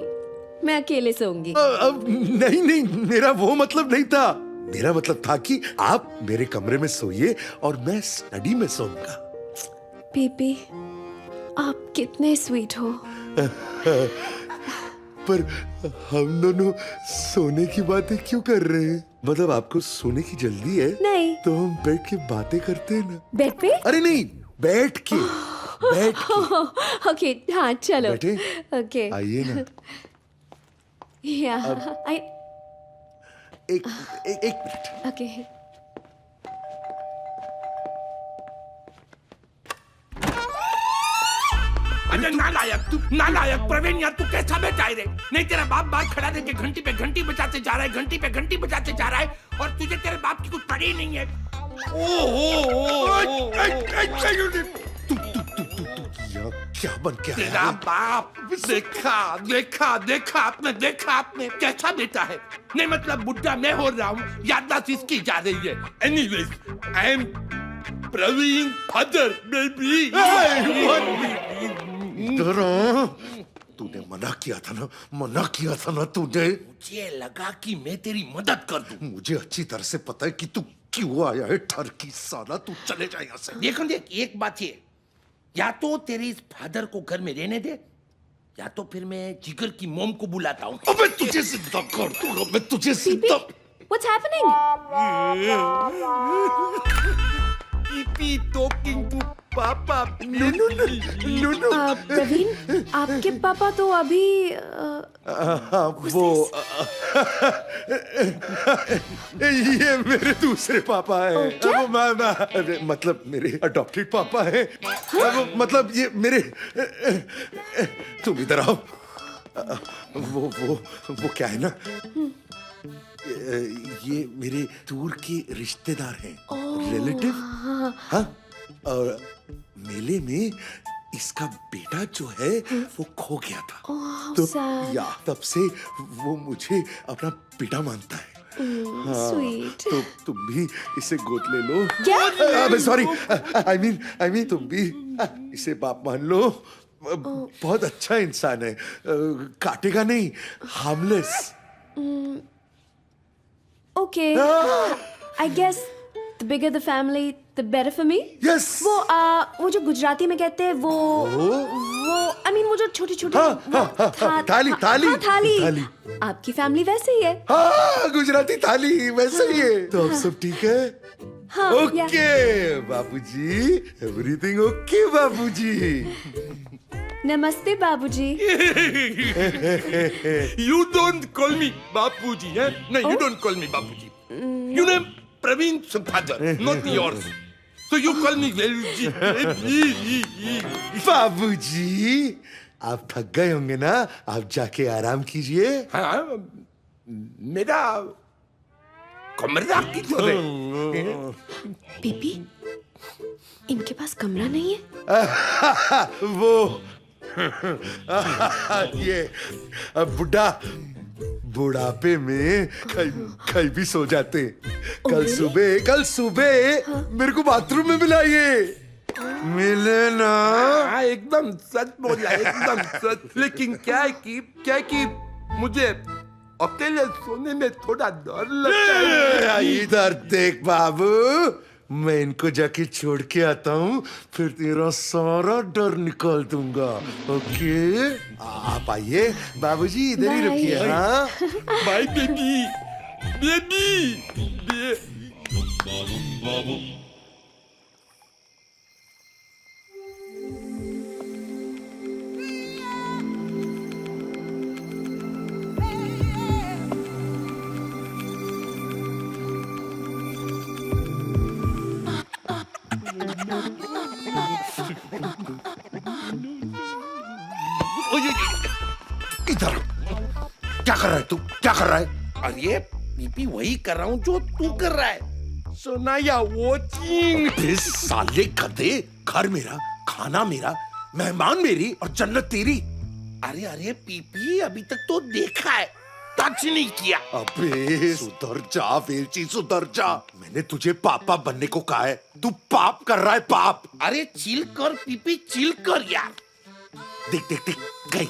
मैं अकेले सोऊंगी। अब नहीं, मेरा वो मतलब नहीं था। मेरा मतलब था कि आप मेरे कमरे में सोइए और मैं स्टडी में सोऊंगा। पीपी, आप कितने स्वीट हो। पर हम दोनों सोने की बातें क्यों कर रहे हैं? मतलब आपको सोने की जल्दी है? नहीं। तो हम बैठ के बातें करते हैं ना। बेड पे? अरे नहीं, बैठ के। ओके, हाँ चलो। बैठे? ओके। आइए ना। एक मिनट। ओके। अरे नालायक प्रवीण यार, तू कैसा बेटा है रे? नहीं, तेरा बाप बाहर खड़ा रह के घंटी पे घंटी बजाते जा रहा है, घंटी पे घंटी बजाते जा रहा है, और तुझे तेरे बाप की कुछ पड़ी नहीं है। क्या बन क्या तेरा बाप देखा आपने कैसा बेटा है? नहीं मतलब बुढ़ा मैं हो रहा हूँ, याददाश्त इसकी जा रही है। Anyways, I am Praveen father baby. तूने मना किया था ना तूने। मुझे लगा कि मैं तेरी मदद कर दूं। मुझे अच्छी तरह से पता है कि तू क्यों आया है ठरकी साला। तू चले जा यहाँ से। देख एक बात ये, या तो तेरे इस फादर को घर में रहने दे, या तो फिर मैं जिगर की मोम को बुलाता हूँ। अबे तुझे जिंदा कर दूंगा मैं, तुझे जिंदा। What's happening? PP talking to papa. No. Praveen, आपके पापा तो अभी वो ये मेरे दूसरे पापा है। मतलब मेरे अडॉप्टेड पापा है। मतलब ये मेरे। तुम इधर आओ। वो क्या है ना, ये मेरे दूर के रिश्तेदार हैं, रिलेटिव। हाँ, और मेले में इसका बेटा जो है वो खो गया था। तो तब से वो मुझे अपना बेटा मानता है। स्वीट। तो तुम भी इसे गोद ले लो। सॉरी, आई मीन तुम भी इसे बाप मान लो। बहुत अच्छा इंसान है, काटेगा नहीं, harmless. Okay. I guess the bigger the family, the better for me. Yes. वो जो गुजराती में कहते हैं वो I mean वो जो छोटी थाली। आपकी फैमिली वैसे ही है। हाँ, गुजराती थाली वैसे ही है। तो अब सब ठीक है? हाँ, ओके बाबूजी, एवरीथिंग ओके बाबूजी। नमस्ते बाबूजी। You don't call me बापूजी, है? नहीं, you don't call me Bapuji. You name Praveen's father, not yours. So you call me बाबूजी. बाबूजी, आप थक गए होंगे ना, आप जाके आराम कीजिए। हाँ, मेरा कमरा किधर है? पीपी, इनके पास कमरा नहीं है? वो ये बुढ़ापे में कहीं भी सो जाते। कल सुबह मेरे को बाथरूम में मिलाइए। मिले ना? हाँ, एकदम सच बोला, एकदम सच। लेकिन क्या है कि मुझे अकेले सोने में थोड़ा डर लगता है। इधर देख बाबू, मैं इनको जाके छोड़ के आता हूँ, फिर तेरा सारा डर निकाल दूंगा। ओके, आप आइए बाबूजी, इधर ही रुकिए। हाँ, बाय बेबी। इधर क्या कर रहा है तू? क्या कर रहा है? अरे पीपी, वही कर रहा हूँ जो तू कर रहा है। सोनाया वॉचिंग। साले गधे, घर मेरा, खाना मेरा, मेहमान मेरी और जन्नत तेरी। अरे अरे पीपी, अभी तक तो देखा है, टच नहीं किया। अबे सुधर जा वेलची, सुधर जा। मैंने तुझे पापा बनने को कहा है, तू पाप कर रहा है, पाप। अरे चिल कर पीपी, चिल कर यार। देख देख देख गई,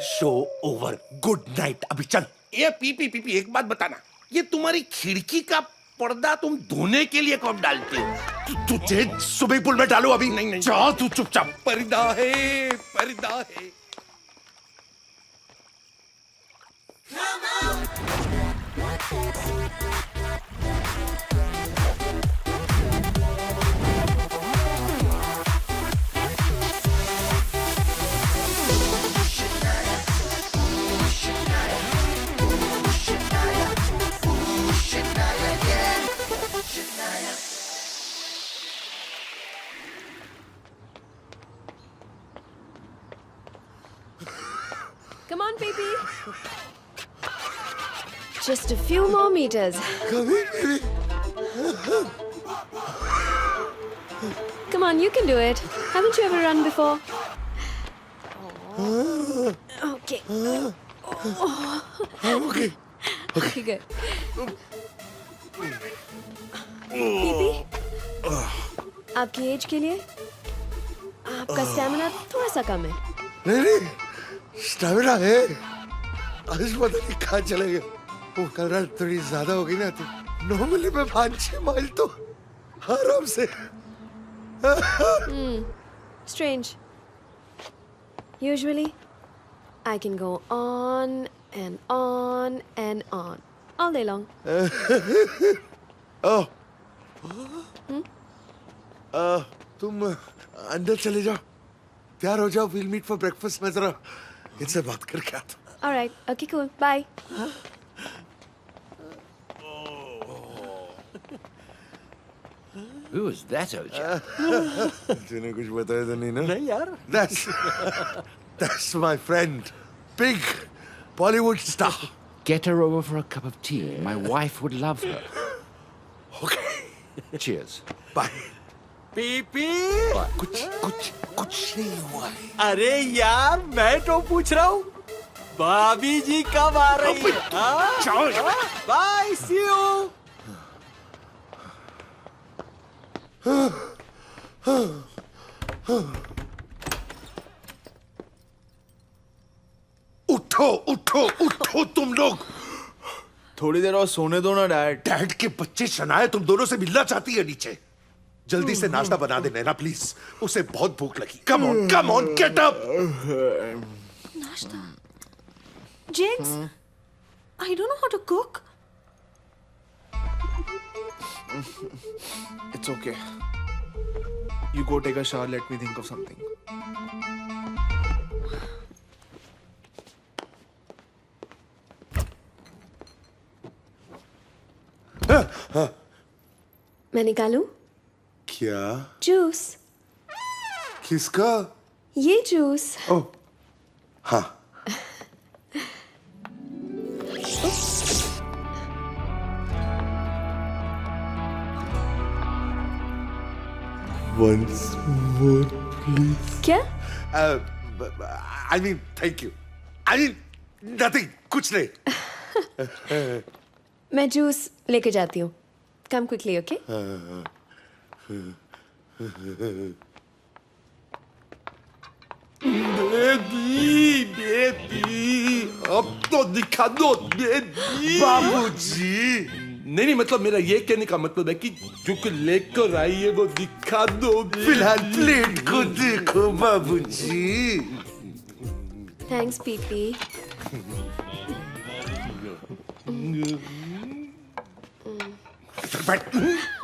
शो ओवर, गुड नाइट, अभी चल। ये पीपी पीपी, एक बात बताना, ये तुम्हारी खिड़की का पर्दा तुम धोने के लिए कब डालते हो? तुझे स्विमिंग पूल में डालो अभी। नहीं नहीं, जा तू चुपचाप। पर्दा है, पर्दा है। Come on, baby. Just a few more meters. Come on, you can do it. Haven't you ever run before? Okay. Okay. Okay, good. PP, आपकी एज के लिए आपका स्टैमिना थोड़ा सा कम है। नहीं, स्टैमिना है। आज पता नहीं कहाँ चले गए। वो कल रात थोड़ी ज्यादा हो गई ना, तो नॉर्मली मैं 5-6 माइल तो आराम से। Strange. Usually, I can go on and on and on all day long. Oh. तुम अंदर चले जाओ, तैयार हो जाओ, we'll meet for breakfast। मैं जरा इनसे बात करके आता हूँ। All right. Okay, cool. Bye. Who is that, Oja? तूने कुछ बताया तो नहीं ना? नहीं यार। That's my friend, big Bollywood star. Get her over for a cup of tea. My wife would love her. Okay. Cheers. Bye. PP, कुछ नहीं हुआ है। अरे यार मैं तो पूछ रहा हूँ, भाभी जी कब आ रही है? Bye, see you. उठो उठो उठो तुम लोग। थोड़ी देर और सोने दो ना डैड। डैड के बच्चे शनाए तुम दोनों से मिलना चाहती है नीचे। जल्दी से नाश्ता बना दे नैना प्लीज, उसे बहुत भूख लगी। Come on get up. नाश्ता? Jinx, I don't know how to cook. It's okay. You go take a shower, let me think of something. मैं निकालूं? क्या? जूस। किसका? ये जूस। ओह, हाँ। Once more, please. क्या? I mean, thank you. I mean, nothing. कुछ नहीं। मैं जूस लेके जाती हूँ। Come quickly, okay? बेबी, अब तो दिखा दो बेबी। बाबूजी। नहीं मतलब मेरा ये कहने का मतलब है कि जो कुछ लेकर आई है वो दिखा दो। फिलहाल प्लेट को देखो बाबूजी। Thanks, PP.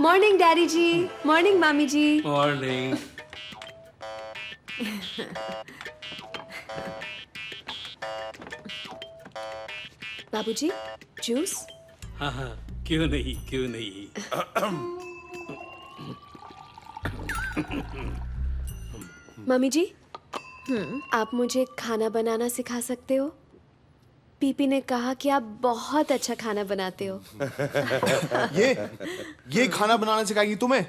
मॉर्निंग डैडी जी, मॉर्निंग मामी जी। मॉर्निंग। बाबूजी, जूस? हाँ हाँ, क्यों नहीं, क्यों नहीं। मम्मी जी, आप मुझे खाना बनाना सिखा सकते हो? पीपी ने कहा कि आप बहुत अच्छा खाना बनाते हो। ये खाना बनाना सिखाएगी तुम्हें?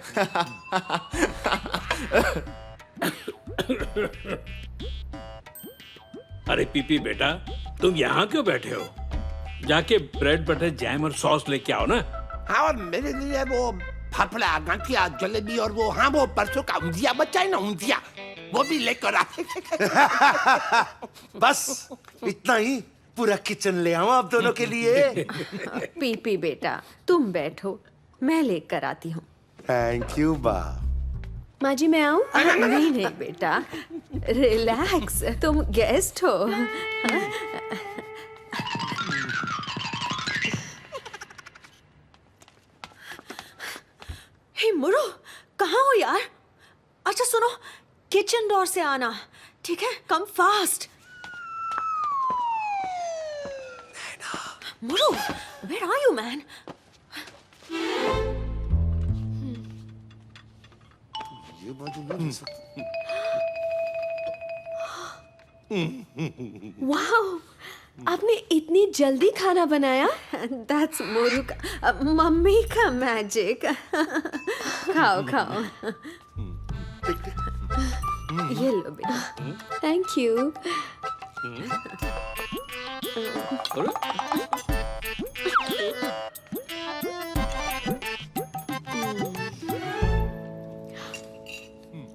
अरे पीपी बेटा, तुम यहाँ क्यों बैठे हो? जाके ब्रेड बटर जैम और सॉस लेके आओ ना। हाँ, और मेरे लिए वो फाफड़ा, गांठिया, जलेबी और वो, हाँ, वो परसों का ऊंधिया बचा है ना, ऊंधिया, वो भी लेकर आ। बस इतना ही, पूरा किचन ले आऊं आप दोनों के लिए। पीपी बेटा, तुम बैठो, मैं लेकर आती हूँ। थैंक यू बा। माँ जी मैं आऊँ? नहीं नहीं बेटा, रिलैक्स, तुम गेस्ट हो। हे मुरो, कहाँ हो यार? अच्छा सुनो, किचन डोर से आना, ठीक है? Come fast. Muru, where are you, man? वाह, आपने इतनी जल्दी खाना बनाया? That's मोरू का, मम्मी का मैजिक। खाओ खाओ। ये लो बेटा। Thank you.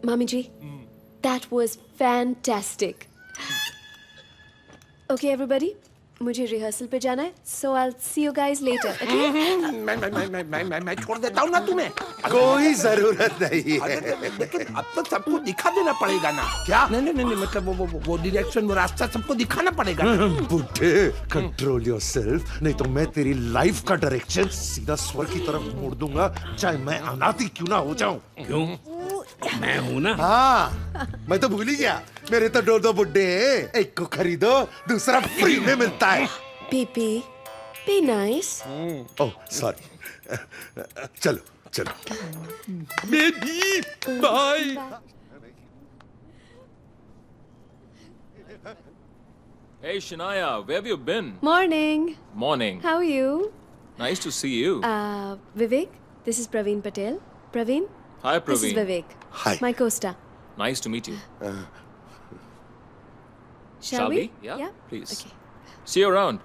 Mommy ji, that was fantastic. Okay, everybody, मुझे रिहर्सल पे जाना है, so I'll see you guys later. Okay? मैं छोड़ देता हूँ ना तुम्हें। कोई जरूरत नहीं है। लेकिन अब तो सबको दिखा देना पड़ेगा ना। क्या? नहीं, मतलब वो डायरेक्शन, वो रास्ता सबको दिखाना पड़ेगा ना। बुड्ढे, कंट्रोल योरसेल्फ, नहीं तो मैं तेरी लाइफ का डायरेक्शन सीधा स्वर्ग की तरफ मोड़ दूंगा, चाहे मैं अनाथी क्यों ना हो जाऊं। क्यों? मैं हूं ना। हाँ, मैं तो भूल ही गया, मेरे तो दो बुड्ढे हैं, एक को खरीदो दूसरा फ्री में मिलता है। Pipi, be nice. Oh sorry, चलो चलो। Baby, bye. Hey Shania, where have you been? Morning. Morning. How are you? Nice to see you. Vivek, this is Praveen Patel. Praveen? Hi This is Praveen. Vivek. Hi. My co-star. Nice to meet you. Shall we? Yeah? Yeah? Please. Okay. See you around.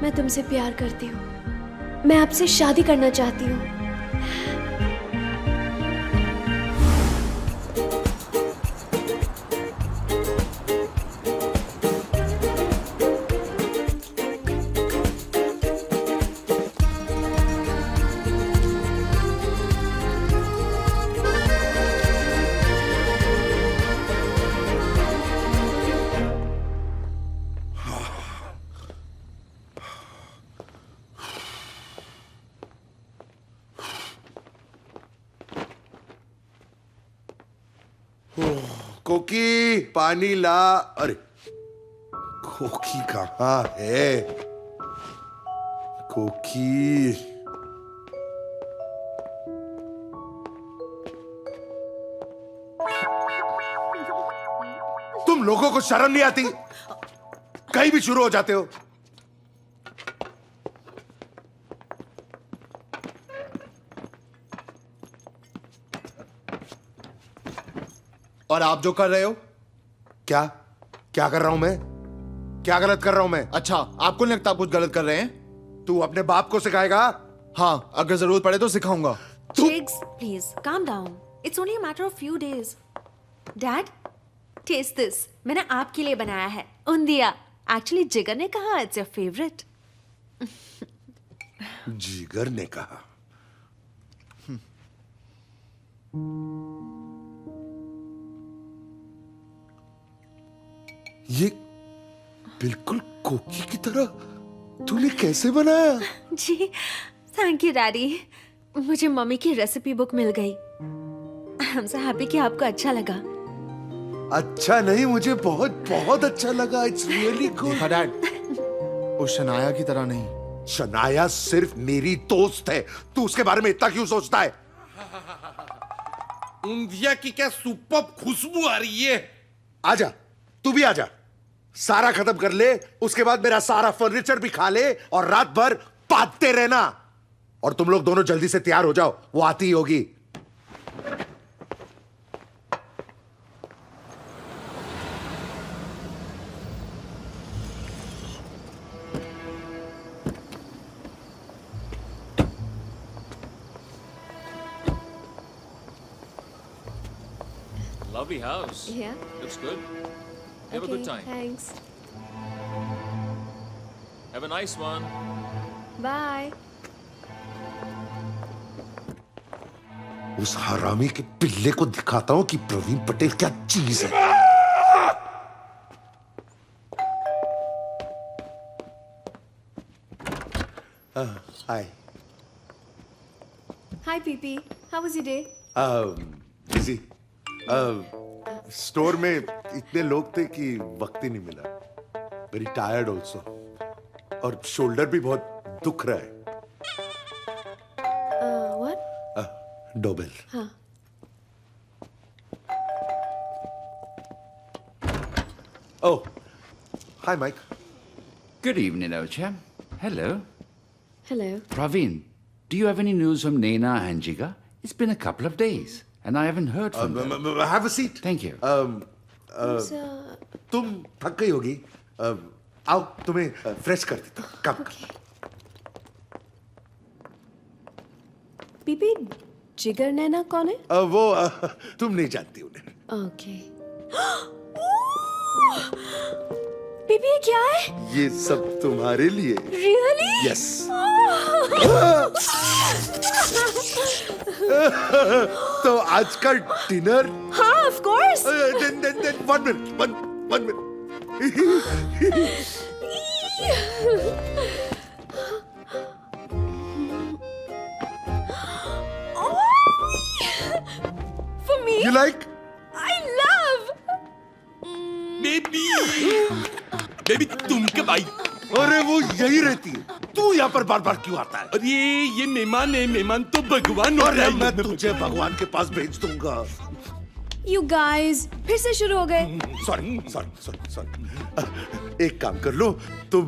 मैं तुमसे प्यार करती हूँ, मैं आपसे शादी करना चाहती हूँ। कोकी, पानी ला। अरे कोकी कहाँ है? कोकी, तुम लोगों को शर्म नहीं आती? कहीं भी शुरू हो जाते हो। और आप जो कर रहे हो? क्या क्या कर रहा हूं मैं? क्या गलत कर रहा हूं मैं? अच्छा, आपको नहीं लगता आप कुछ गलत कर रहे हैं? तू अपने बाप को सिखाएगा? हाँ, अगर जरूरत पड़े तो सिखाऊंगा। Jigs, please calm down. It's only a matter of few days. Dad, taste this. मैंने आपके लिए बनाया है उंदिया। Actually, जिगर ने कहा it's your favorite. जिगर ने कहा। ये बिल्कुल कोकी की तरह। तूने कैसे बनाया? जी थैंक यू डैडी, मुझे मम्मी की रेसिपी बुक मिल गई। आई एम सो हैप्पी कि आपको अच्छा लगा। अच्छा नहीं, मुझे बहुत बहुत अच्छा लगा। It's really good. देखा डैड, वो शनाया की तरह नहीं। शनाया सिर्फ मेरी दोस्त है, तू उसके बारे में इतना क्यों सोचता है? ऊंधिया की क्या सुपर खुशबू आ रही है। आजा, तू भी आजा। सारा खत्म कर ले, उसके बाद मेरा सारा फर्नीचर भी खा ले और रात भर बांटते रहना। और तुम लोग दोनों जल्दी से तैयार हो जाओ, वो आती ही होगी। Lovely house. Yeah. Looks good. Have a good time. Thanks. Have a nice one. Bye. उस हरामी के पिल्ले को दिखाता हूं कि प्रवीण पटेल क्या चीज है। हाय। Hi, PP. How was your day? Busy. Store में इतने लोग थे कि वक्त ही नहीं मिला। वेरी टायर्ड ऑल्सो, और शोल्डर भी बहुत दुख रहा है। What? डोबेल। हाँ. Oh, hi, Mike. Good evening, old chap. Hello. Hello. Praveen, do you have any news from Naina and Jigar? It's been a couple of days, and I haven't heard from them. Have a seat. Thank you. तुम थक गई होगी। आओ, तुम्हें फ्रेश कर देता हूँ। कम PP, जिगर नैना कौन है? वो तुम नहीं जानती उन्हें। Okay. PP, ये क्या है? ये सब तुम्हारे लिए। Really? Yes. तो आज का डिनर? हाँ, of course. Then 1 minute, one minute. For me? You like? I love. Baby तुम कब आई? अरे वो यही रहती है। तू यहाँ पर बार बार क्यों आता है? अरे ये मेहमान है, मेहमान तो भगवान होता अरे है। मैं तुझे भगवान के पास भेज दूंगा। You guys, फिर से शुरू हो गए। सॉरी। एक काम कर लो, तुम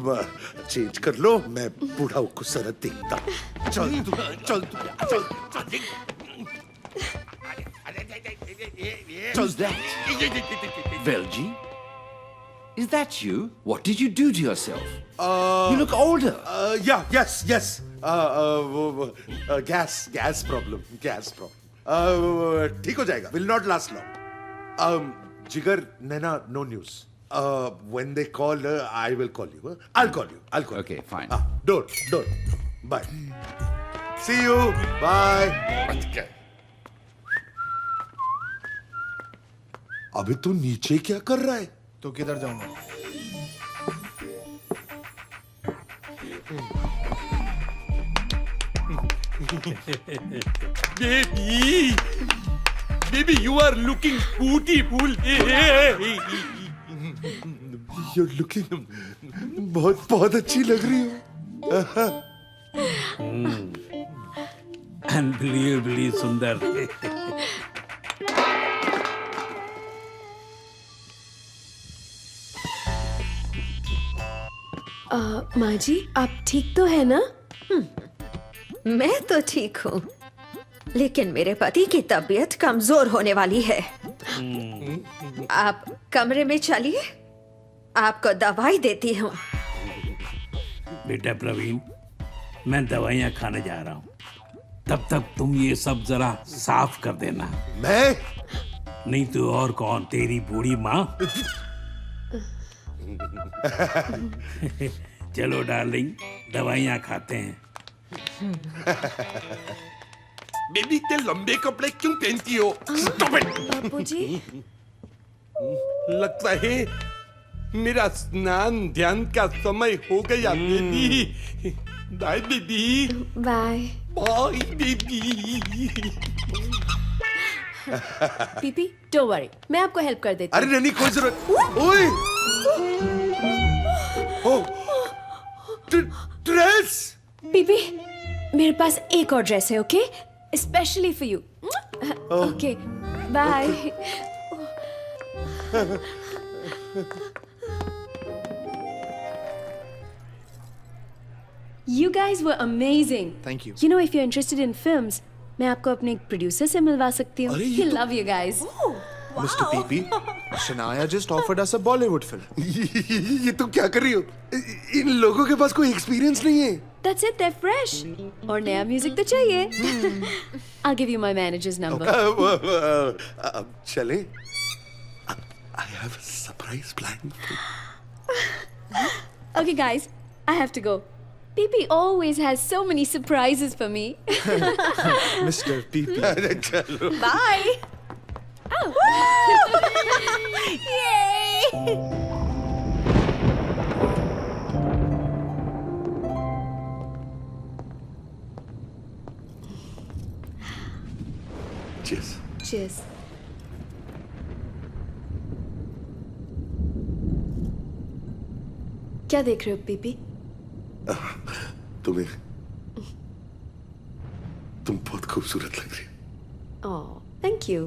चेंज कर लो, मैं बूढ़ा खूबसूरत दिखता। चल। Who's that? Velji? Is that you? What did you do to yourself? You look older. Yes. Gas problem. ठीक हो जाएगा. Will not last long. Jigar, Naina, no news. When they call, I will call you. I'll call you. Okay, fine. Don't. Bye. See you. Bye. अबे तू नीचे क्या कर रहा है? तो किधर जाऊंगा? Baby, you are looking beautiful. You're looking बहुत अच्छी लग रही हो। अनबिलीवेबली सुंदर। माँ जी, आप ठीक तो है ना? मैं तो ठीक हूँ, लेकिन मेरे पति की तबीयत कमजोर होने वाली है। आप कमरे में चलिए, आपको दवाई देती हूँ। बेटा प्रवीण, मैं दवाइयाँ खाने जा रहा हूँ, तब तक तुम ये सब जरा साफ कर देना। मैं? नहीं तो और कौन, तेरी बूढ़ी माँ। चलो डार्लिंग, दवाइयाँ खाते हैं। बेबी, ते लंबे कपड़े क्यों पहनती हो? Stop it! बापूजी, लगता है मेरा स्नान ध्यान का समय हो गया baby. Bye baby. Bye bye baby. PP don't worry, मैं आपको हेल्प कर देती अरे नहीं कोई जरूरत। ओए ड्रेस। पीपी मेरे पास एक और ड्रेस है, okay, specially for you. Okay bye. You guys were amazing. Thank you. You know, if you're interested in films, मैं आपको अपने एक प्रोड्यूसर से मिलवा सकती हूँ। He'll love you guys. Mr. PP, Shania just offered us a Bollywood film. ये तुम क्या कर रही हो? इन लोगों के पास कोई एक्सपीरियंस नहीं है। That's it, they're fresh. और नया म्यूजिक तो चाहिए। I'll give you my manager's number. अब चलें? I have a surprise plan. Okay, guys, I have to go. PP always has so many surprises for me. Mr. PP. चलो। Bye. Yay! Cheers. Cheers. क्या देख रहे हो पीपी? तुम बहुत खूबसूरत लग रही हो। Oh, thank you.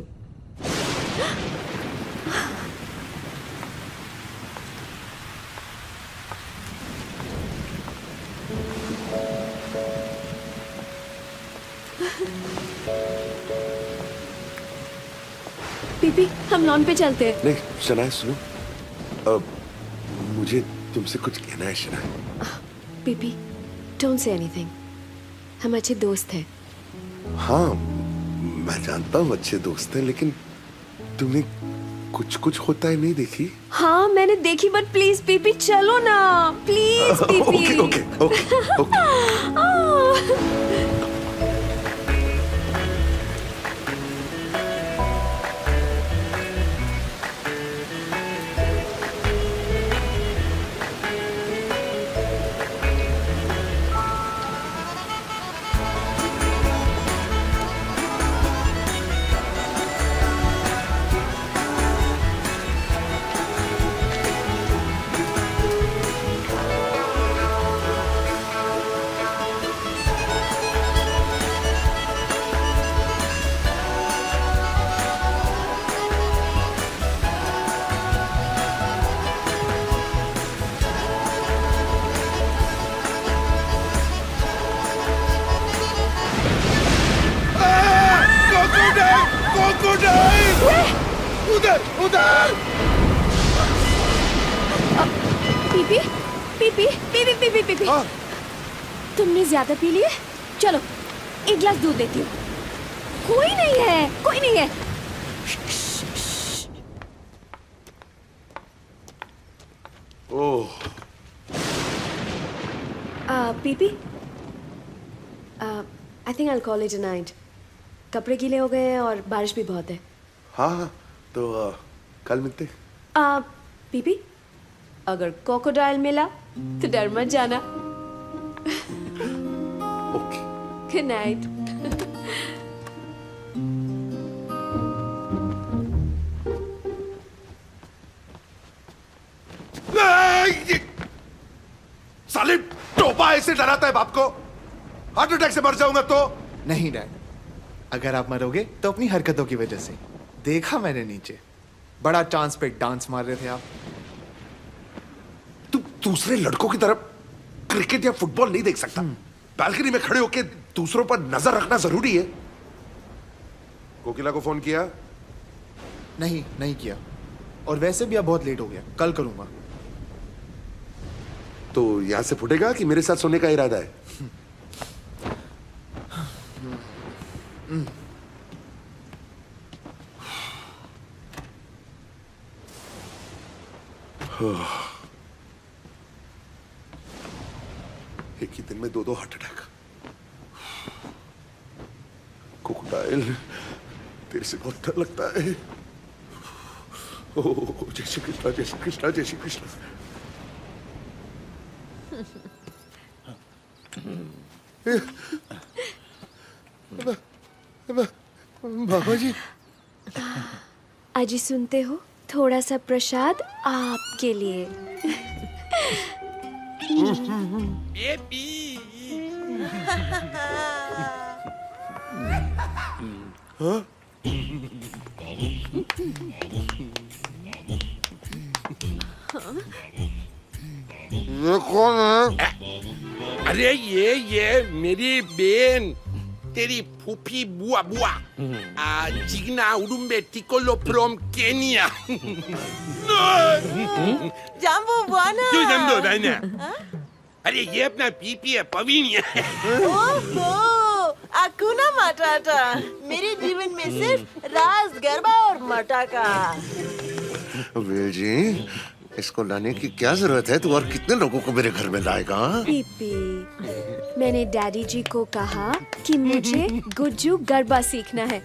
पीपी हम लॉन पे चलते हैं। नहीं शनाया सुनो, मुझे तुमसे कुछ कहना है Shanaya. PP don't say anything, हम अच्छे दोस्त हैं। हाँ मैं जानता हूँ अच्छे दोस्त हैं, लेकिन तुमने कुछ कुछ होता है नहीं देखी? हाँ मैंने देखी, बट प्लीज पीपी चलो ना, please PP. Okay okay okay. उधर उधर। PP PP PP PP PP तुमने ज्यादा पी लिए, चलो एक गिलास दूध देती हूँ। कोई नहीं है, कोई नहीं है। Oh PP I think I call it a night. कपड़े गीले हो गए हैं और बारिश भी बहुत है। हाँ हाँ तो कल मिलते। पीपी अगर क्रोकोडाइल मिला तो डर मत जाना। Okay good night. साले टोपा ऐसे डराता है बाप को, हार्ट अटैक से मर जाऊंगा तो। नहीं डैड, अगर आप मरोगे तो अपनी हरकतों की वजह से। देखा मैंने नीचे, बड़ा चांस पे डांस मार रहे थे आप। तू दूसरे लड़कों की तरफ क्रिकेट या फुटबॉल नहीं देख सकता। बालकनी में खड़े होकर दूसरों पर नजर रखना जरूरी है। कोकिला को फोन किया? नहीं किया, और वैसे भी अब बहुत लेट हो गया, कल करूंगा। तो यहां से फुटेगा कि मेरे साथ सोने का इरादा है? एक ही दिन में दो हार्ट अटैक। क्रोकोडाइल तेरे से बहुत डर लगता है। जय श्री कृष्णा, जय श्री कृष्णा, जय श्री कृष्णा। बाबा जी, अजी सुनते हो, थोड़ा सा प्रसाद आपके लिए। हाँ? ये कौन है? अरे ये मेरी बहन, तेरी फूफी बुआ बुआ, Jigna Udumbe Tikolo from Kenya. Jambu buana. क्यों जम दो दाइना? अरे ये अपना पीपी है, पवीन है। ओहो, Akuna Matata. मेरे जीवन में सिर्फ रास गरबा और मटाका। वेल जी, इसको लाने की क्या जरूरत है? तू और कितने लोगों को मेरे घर में लाएगा? पीपी, मैंने डैडी जी को कहा कि मुझे गुज्जू गरबा सीखना है।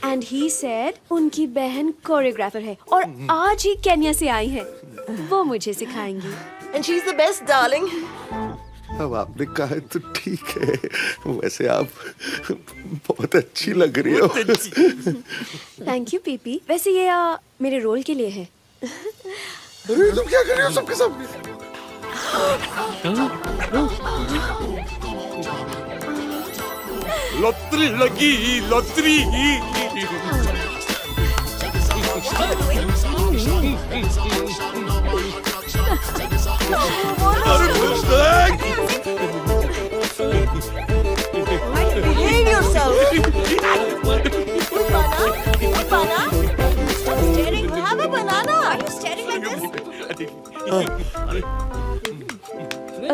एंड ही सेड उनकी बहन कोरियोग्राफर है और आज ही केन्या से आई है। वो मुझे सिखाएंगी। And she's the best, darling. अब आपने कहा है तो ठीक है। वैसे आप बहुत अच्छी लग रही हो। Thank you PP. वैसे ये मेरे रोल के लिए है। अरे तुम क्या कर रहे हो सबके सामने? लॉटरी लगी, lottery. Behave yourself. Banana. Stop staring. Have a banana. Are you staring like this?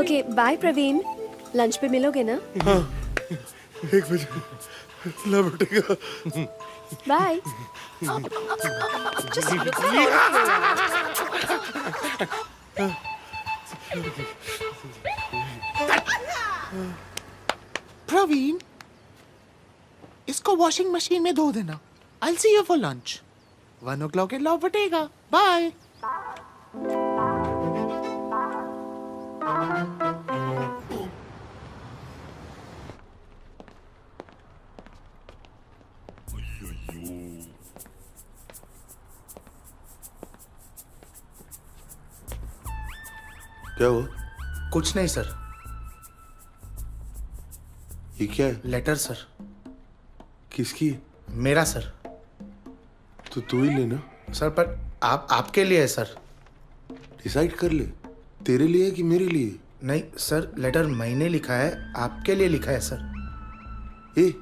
Okay bye Praveen. Lunch पे मिलोगे ना? हाँ, 1 बजे ला बैठेगा। Bye. Just look at Praveen, इसको वॉशिंग मशीन में धो देना। I'll see you for lunch. 1 o'clock के लॉ बटेगा। बाय। क्या हुआ? कुछ नहीं सर। ये क्या है? Letter sir. किसकी? मेरा सर। तो तू ही लेना। सर पर आपके लिए है सर। डिसाइड कर ले, तेरे लिए कि मेरे लिए? नहीं सर, लेटर मैंने लिखा है, आपके लिए लिखा है सर। ए,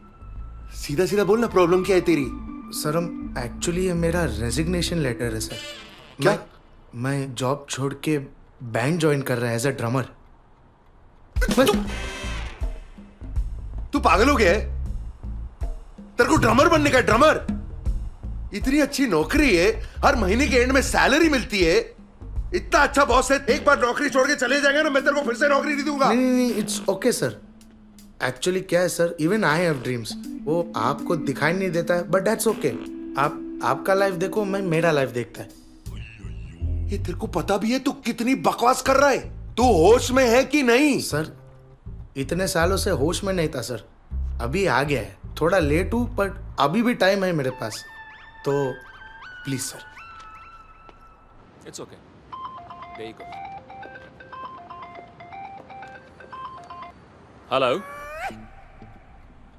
सीधा सीधा बोलना, प्रॉब्लम क्या है तेरी? सर हम एक्चुअली ये मेरा रेजिग्नेशन लेटर है सर। क्या? मैं जॉब छोड़ के बैंड ज्वाइन कर रहा है एज अ ड्रमर। तू पागल हो गया है? तेरे को ड्रमर बनने का? ड्रमर? इतनी अच्छी नौकरी है, हर महीने के एंड में सैलरी मिलती है, इतना अच्छा बॉस है, एक बार नौकरी छोड़ के चले जाएंगे ना, मैं तेरे को फिर से नौकरी नहीं दूंगा। नहीं, इट्स ओके सर। एक्चुअली क्या है sir, even I have dreams, वो आपको दिखाई नहीं देता है, बट दैट्स ओके। आपका लाइफ देखो, मैं मेरा लाइफ देखता है। ये तेरे को पता भी है तू कितनी बकवास कर रहा है? तू होश में है कि नहीं? सर इतने सालों से होश में नहीं था सर, अभी आ गया है। थोड़ा लेट हूं पर अभी भी टाइम है मेरे पास, तो please sir. It's okay. There you go. Hello.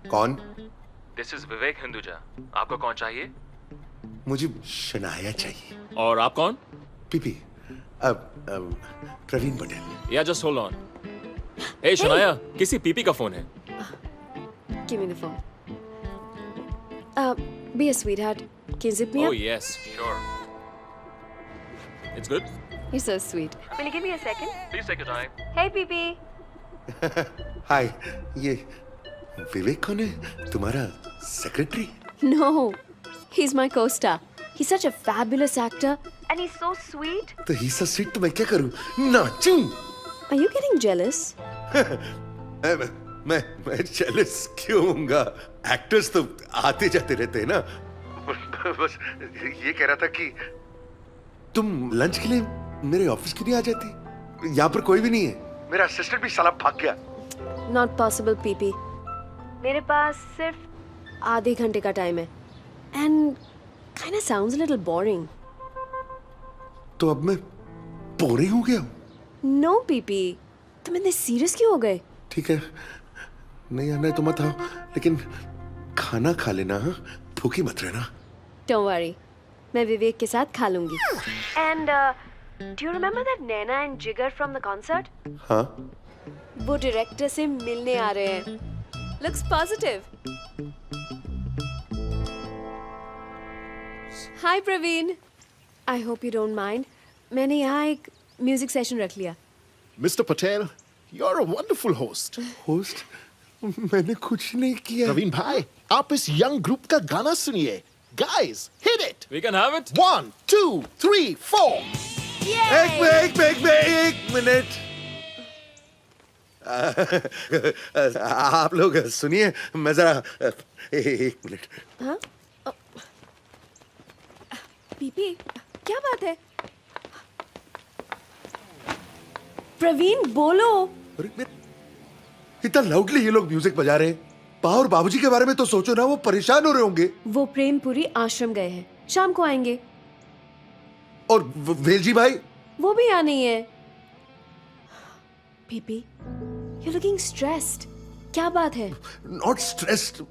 कौन? This is Vivek Hinduja. आपको कौन चाहिए? मुझे शनाया चाहिए। और आप कौन? PP, Praveen Patel. Yeah, just hold on. Hey, Shanaya, किसी पीपी का फोन है? Give me the phone. Be a sweetheart. Can you zip me Oh up? yes, sure. It's good. You're so sweet. Will you give me a second? Please take your time. Hey, Pee. हाय, ये विवेक कौन है? तुम्हारा secretary? No, he's my co-star. He's such a fabulous actor. And he's so sweet. तो ही सा स्वीट तो मैं क्या करूं? नाचूं? Are you getting jealous? मैं जेलस क्यों होऊंगा? एक्टर्स तो आते जाते रहते हैं ना। बस ये कह रहा था कि तुम लंच के लिए मेरे ऑफिस क्यों नहीं आ जाती? यहाँ पर कोई भी नहीं है, मेरा असिस्टेंट भी साला भाग गया। नॉट पॉसिबल पीपी, मेरे पास सिर्फ आधे घंटे का टाइम है and kind of sounds little boring. तो अब मैं बोरिंग हो गया हूँ? नो पीपी, तुम इतने सीरियस क्यों हो गए? ठीक है, नहीं आना है तो मत आओ, लेकिन खाना खा लेना, हाँ? भूखी मत रहना। डोंट वरी, मैं विवेक के साथ खा लूंगी। And do you remember that Naina and Jigar from the concert? हाँ, वो डायरेक्टर से मिलने आ रहे हैं। Looks positive. Hi Praveen, I hope you don't mind, मैंने यहाँ एक म्यूजिक सेशन रख लिया। Mr. Patel, you're a wonderful host. Host? मैंने कुछ नहीं किया। प्रवीण भाई, आप इस यंग ग्रुप का गाना सुनिए। Guys, hit it. We can have it. 1, 2, 3, 4. एक मिनट। आप लोग सुनिए, मैं जरा एक मिनट। हाँ? पीपी, क्या बात है? प्रवीण बोलो। इतना लाउडली ये लोग म्यूजिक बजा रहे हैं। पा और बाबूजी के बारे में तो सोचो ना, वो परेशान हो रहे होंगे। वो प्रेमपुरी आश्रम गए हैं, शाम को आएंगे। और वेलजी भाई? वो भी आने ही है। PP, you're looking stressed. क्या बात है? Not stressed.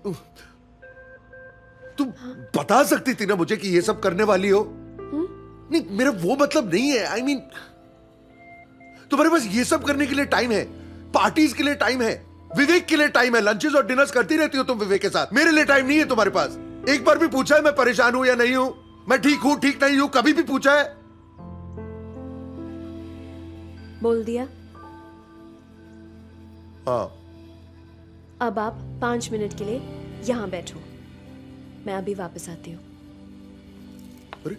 तुम बता सकती थी ना मुझे कि ये सब करने वाली हो? नहीं, मेरा वो मतलब नहीं है। आई मीन, तुम्हारे पास ये सब करने के लिए टाइम है, पार्टीज के लिए टाइम है, विवेक के लिए टाइम है, लंचेस और डिनर्स करती रहती हो तुम विवेक के साथ। मेरे लिए टाइम नहीं है तुम्हारे पास। एक बार भी पूछा है मैं परेशान हूं या नहीं हूं, मैं ठीक हूं ठीक नहीं हूं, कभी भी पूछा है? बोल दिया। हाँ। अब आप 5 मिनट के लिए यहाँ बैठो, मैं अभी वापस आती हूँ। अरे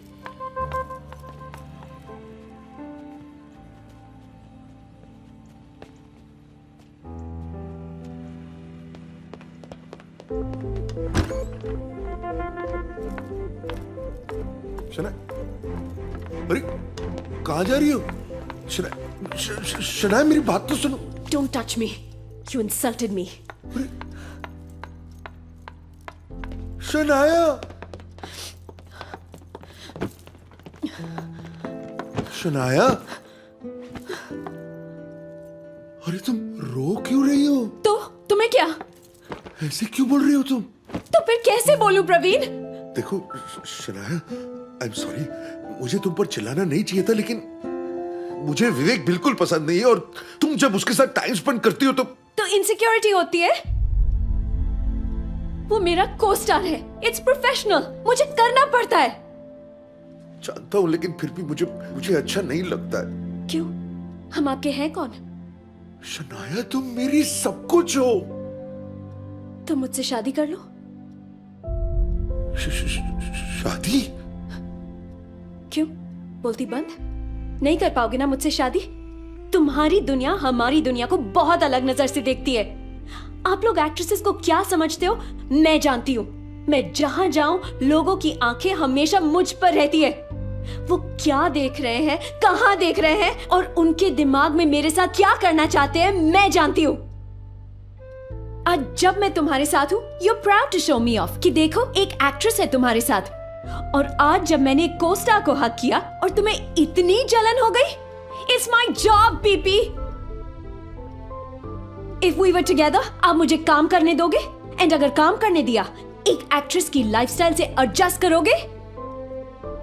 शना, अरे कहाँ जा रही हो? शना, मेरी बात तो सुनो। Don't touch me. You insulted me. Shanaya, Shanaya, अरे तुम रो क्यों रही हो? तो तुम्हें क्या? ऐसे क्यों बोल रही हो तुम? तो फिर कैसे बोलूं प्रवीण? देखो शनाया, आई एम सॉरी, मुझे तुम पर चिल्लाना नहीं चाहिए था, लेकिन मुझे विवेक बिल्कुल पसंद नहीं है, और तुम जब उसके साथ टाइम स्पेंड करती हो तो इनसिक्योरिटी होती है। वो मेरा को-स्टार है, इट्स प्रोफेशनल, मुझे करना पड़ता है। जानता हूं, लेकिन फिर भी मुझे अच्छा नहीं लगता है। क्यों? हम आपके हैं कौन? शनाया, तुम मेरी सब कुछ हो। तुम मुझसे शादी कर लो। शादी? क्यों? बोलती बंद? नहीं कर पाओगे ना मुझसे शादी? तुम्हारी दुनिया हमारी दुनिया को बहुत अलग नजर से देखती है। आप लोग एक्ट्रेसेस को क्या समझते हो मैं जानती हूँ। मैं जहां जाऊं लोगों की आंखें हमेशा मुझ पर रहती है। वो क्या देख रहे हैं, कहां देख रहे हैं और उनके दिमाग में मेरे साथ क्या करना चाहते हैं मैं जानती हूँ। आज जब मैं तुम्हारे साथ हूँ you are proud to show me off कि देखो एक एक्ट्रेस है तुम्हारे साथ, और आज जब मैंने एक को-स्टार को हक किया और तुम्हें इतनी जलन हो गई। It's my job PP. If we were together आप मुझे काम करने दोगे, एंड अगर काम करने दिया एक एक्ट्रेस की लाइफस्टाइल से एडजस्ट करोगे,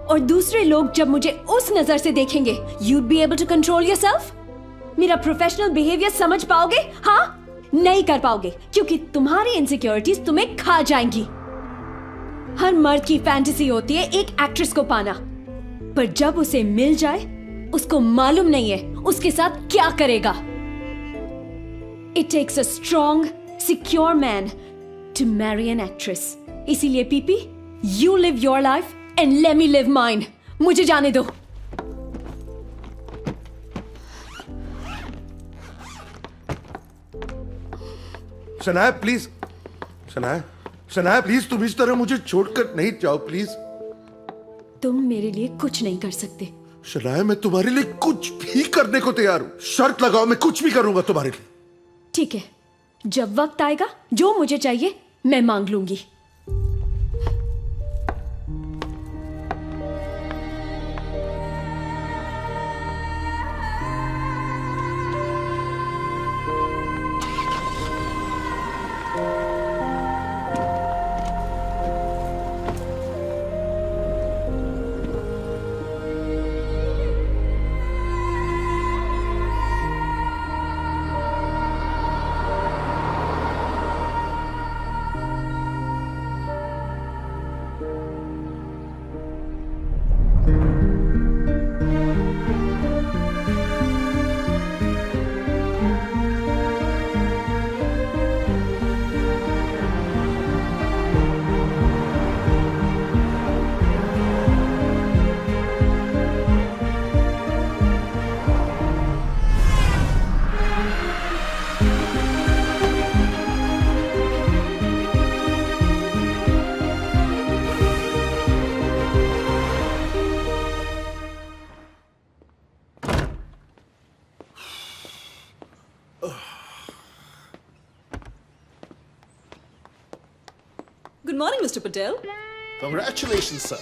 और दूसरे लोग जब मुझे उस नजर से देखेंगे you'd be able to control yourself? मेरा प्रोफेशनल बिहेवियर समझ पाओगे? हाँ, नहीं कर पाओगे, क्योंकि तुम्हारी इनसिक्योरिटीज तुम्हें खा जाएंगी। हर मर्द की फैंटेसी होती है एक एक्ट्रेस को पाना, पर जब उसे मिल जाए उसको मालूम नहीं है उसके साथ क्या करेगा। It takes a strong, secure man to marry an actress. इसीलिए PP, you live your life and let me live mine. मुझे जाने दो। शनाया प्लीज, शनाया शनाया प्लीज तुम इस तरह मुझे छोड़कर नहीं जाओ प्लीज। तुम मेरे लिए कुछ नहीं कर सकते। शनाया मैं तुम्हारे लिए कुछ भी करने को तैयार हूं। शर्त लगाओ, मैं कुछ भी करूंगा तुम्हारे लिए। ठीक है, जब वक्त आएगा जो मुझे चाहिए मैं मांग लूंगी। Good morning, Mr. Patel. Congratulations, sir.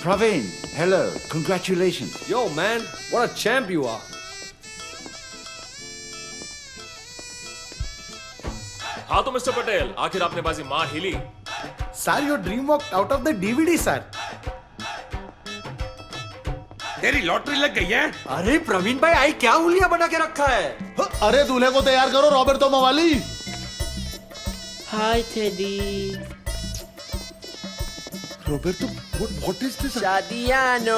Praveen, hello. Congratulations. Yo, man, what a champ you are. हाँ तो मिस्टर पटेल, आखिर आपने बाजी मार ही ली। Sir, your dream walked out of the DVD, sir. तेरी लॉटरी लग गई है। अरे प्रवीण भाई, आई क्या हुलिया बना के रखा है? अरे दूल्हे को तैयार करो, रॉबर्टो मवाली। Hi Teddy. Roberto, what is this? शादियानो।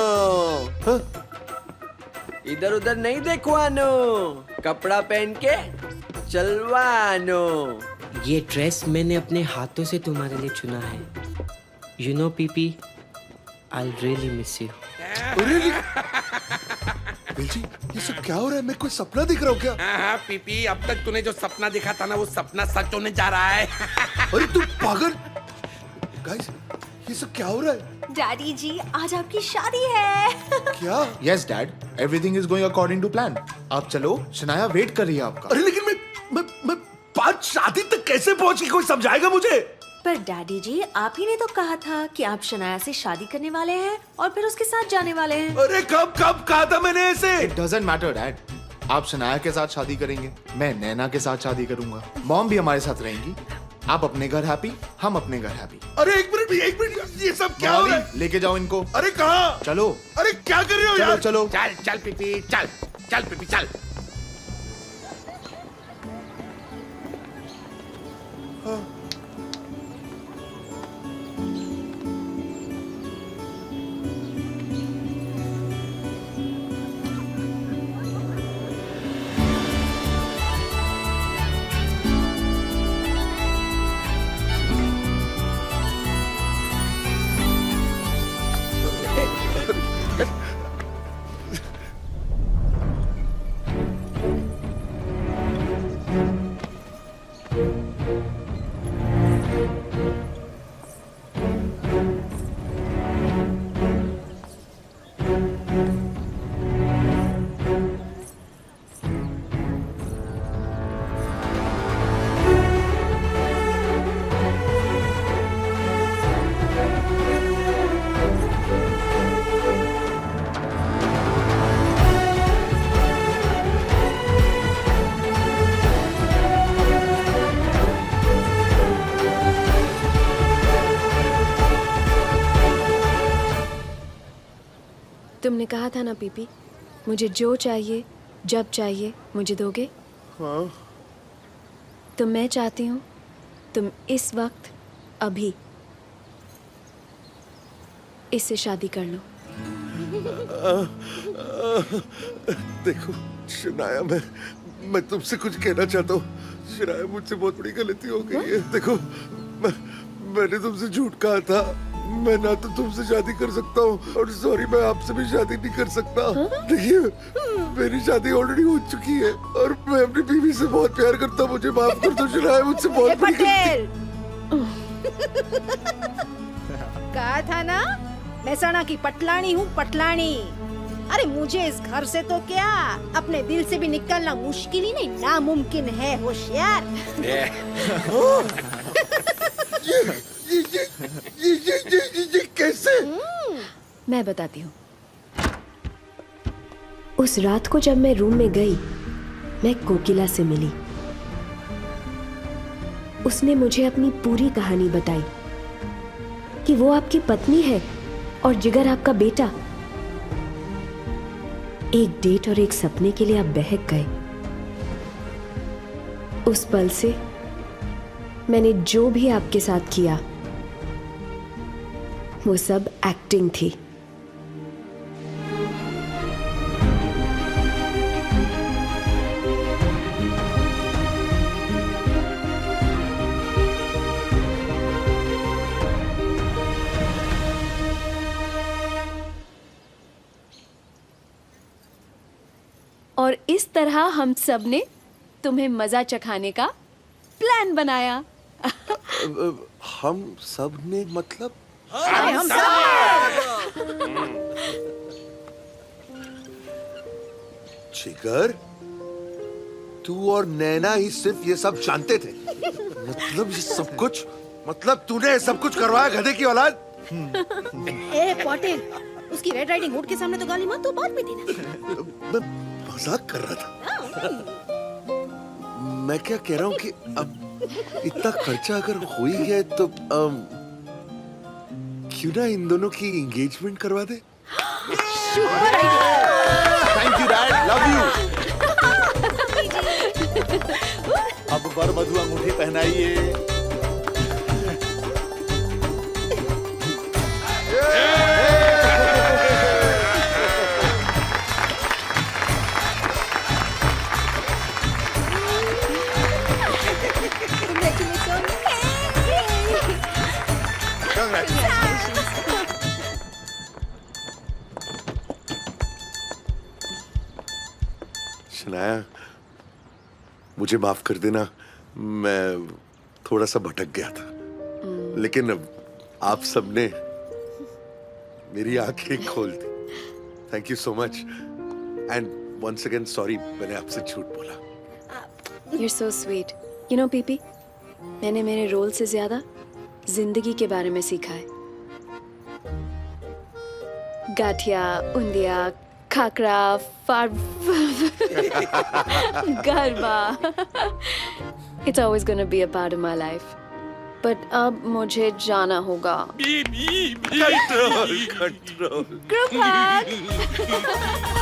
इधर उधर नहीं देखवानो, कपड़ा पहन के चलवानो। ये ड्रेस मैंने अपने हाथों से तुम्हारे लिए चुना है। You know PP, I really miss you. जी, ये सब क्या हो रहा है? मैं कोई सपना दिख रहा हूँ क्या? हाँ पीपी, अब तक तूने जो सपना देखा था ना, वो सपना सच होने जा रहा है। अरे तू पागल। गाइस, ये सब क्या हो रहा है? डैडी जी, आज आपकी शादी है। क्या? Yes dad, everything is going according to plan. आप चलो, शनाया वेट कर रही है आपका। अरे लेकिन मैं बात शादी तक कैसे पहुंची, कोई समझाएगा मुझे? पर डैडी जी, आप ही ने तो कहा था कि आप शनाया से शादी करने वाले हैं और फिर उसके साथ जाने वाले हैं। अरे कब कहा था मैंने ऐसे? It doesn't matter dad. आप शनाया के साथ शादी करेंगे, मैं नैना के साथ शादी करूंगा, मॉम भी हमारे साथ रहेंगी। आप अपने घर हैप्पी, हम अपने घर हैप्पी। अरे एक मिनट, ये सब क्या हो रहा है? लेके जाओ इनको। अरे कहाँ? चलो। अरे क्या कर रहे हो यार? चलो चल पीपी, चल पीपी, चल। तुमने कहा था ना पीपी, मुझे जो चाहिए जब चाहिए मुझे दोगे। हाँ। तो मैं चाहती हूँ तुम इस वक्त अभी इससे शादी कर लो। देखो शनाया, मैं तुमसे कुछ कहना चाहता हूँ। शनाया, मुझसे बहुत बड़ी गलती हो गई है। देखो मैंने तुमसे झूठ कहा था। मैं ना तो तुमसे शादी कर सकता हूँ और सॉरी, मैं आपसे भी शादी नहीं कर सकता। देखिए, मेरी शादी ऑलरेडी हो चुकी है और मैं अपनी बीवी से बहुत प्यार करता हूँ। मुझे माफ कर दो शनाया, मुझसे बहुत बड़ी गलती। कहा था ना, महसाणा की पटलानी हूँ, पटलानी। अरे मुझे इस घर से तो क्या, अपने दिल से भी निकलना मुश्किल ही नहीं, नामुमकिन है, होशियार। ये कैसे? मैं बताती हूँ। उस रात को जब मैं रूम में गई, मैं कोकिला से मिली। उसने मुझे अपनी पूरी कहानी बताई कि वो आपकी पत्नी है और जिगर आपका बेटा। एक डेट और एक सपने के लिए आप बहक गए। उस पल से मैंने जो भी आपके साथ किया वो सब एक्टिंग थी। और इस तरह हम सब ने तुम्हें मजा चखाने का प्लान बनाया। हम सब ने मतलब? हम सब। जिगर, तू और नैना ही सिर्फ ये सब जानते थे? मतलब ये सब कुछ, मतलब तूने सब कुछ करवाया, गधे की औलाद? ए पटेल, उसकी रेड राइडिंग हुड के सामने तो गाली मत, तो बाद में देना। मैं मजाक कर रहा था। मैं क्या कह रहा हूँ कि अब इतना खर्चा अगर हो ही गया तो क्यों ना इन दोनों की एंगेजमेंट करवा दे? Thank you dad, love you. अब वर वधू अंगूठी पहनाइए। शनाया, मुझे माफ कर देना, मैं थोड़ा सा भटक गया था, लेकिन आप सबने मेरी आंखें खोल दी। Thank you so much and once again sorry मैंने आपसे झूठ बोला। You're so sweet. You know, PP, मैंने मेरे रोल से ज्यादा जिंदगी के बारे में सीखा है। Gathiya, उंदिया, khakhra, garba. It's always gonna be a part of my life. But अब मुझे जाना होगा। Control, control. Group hug.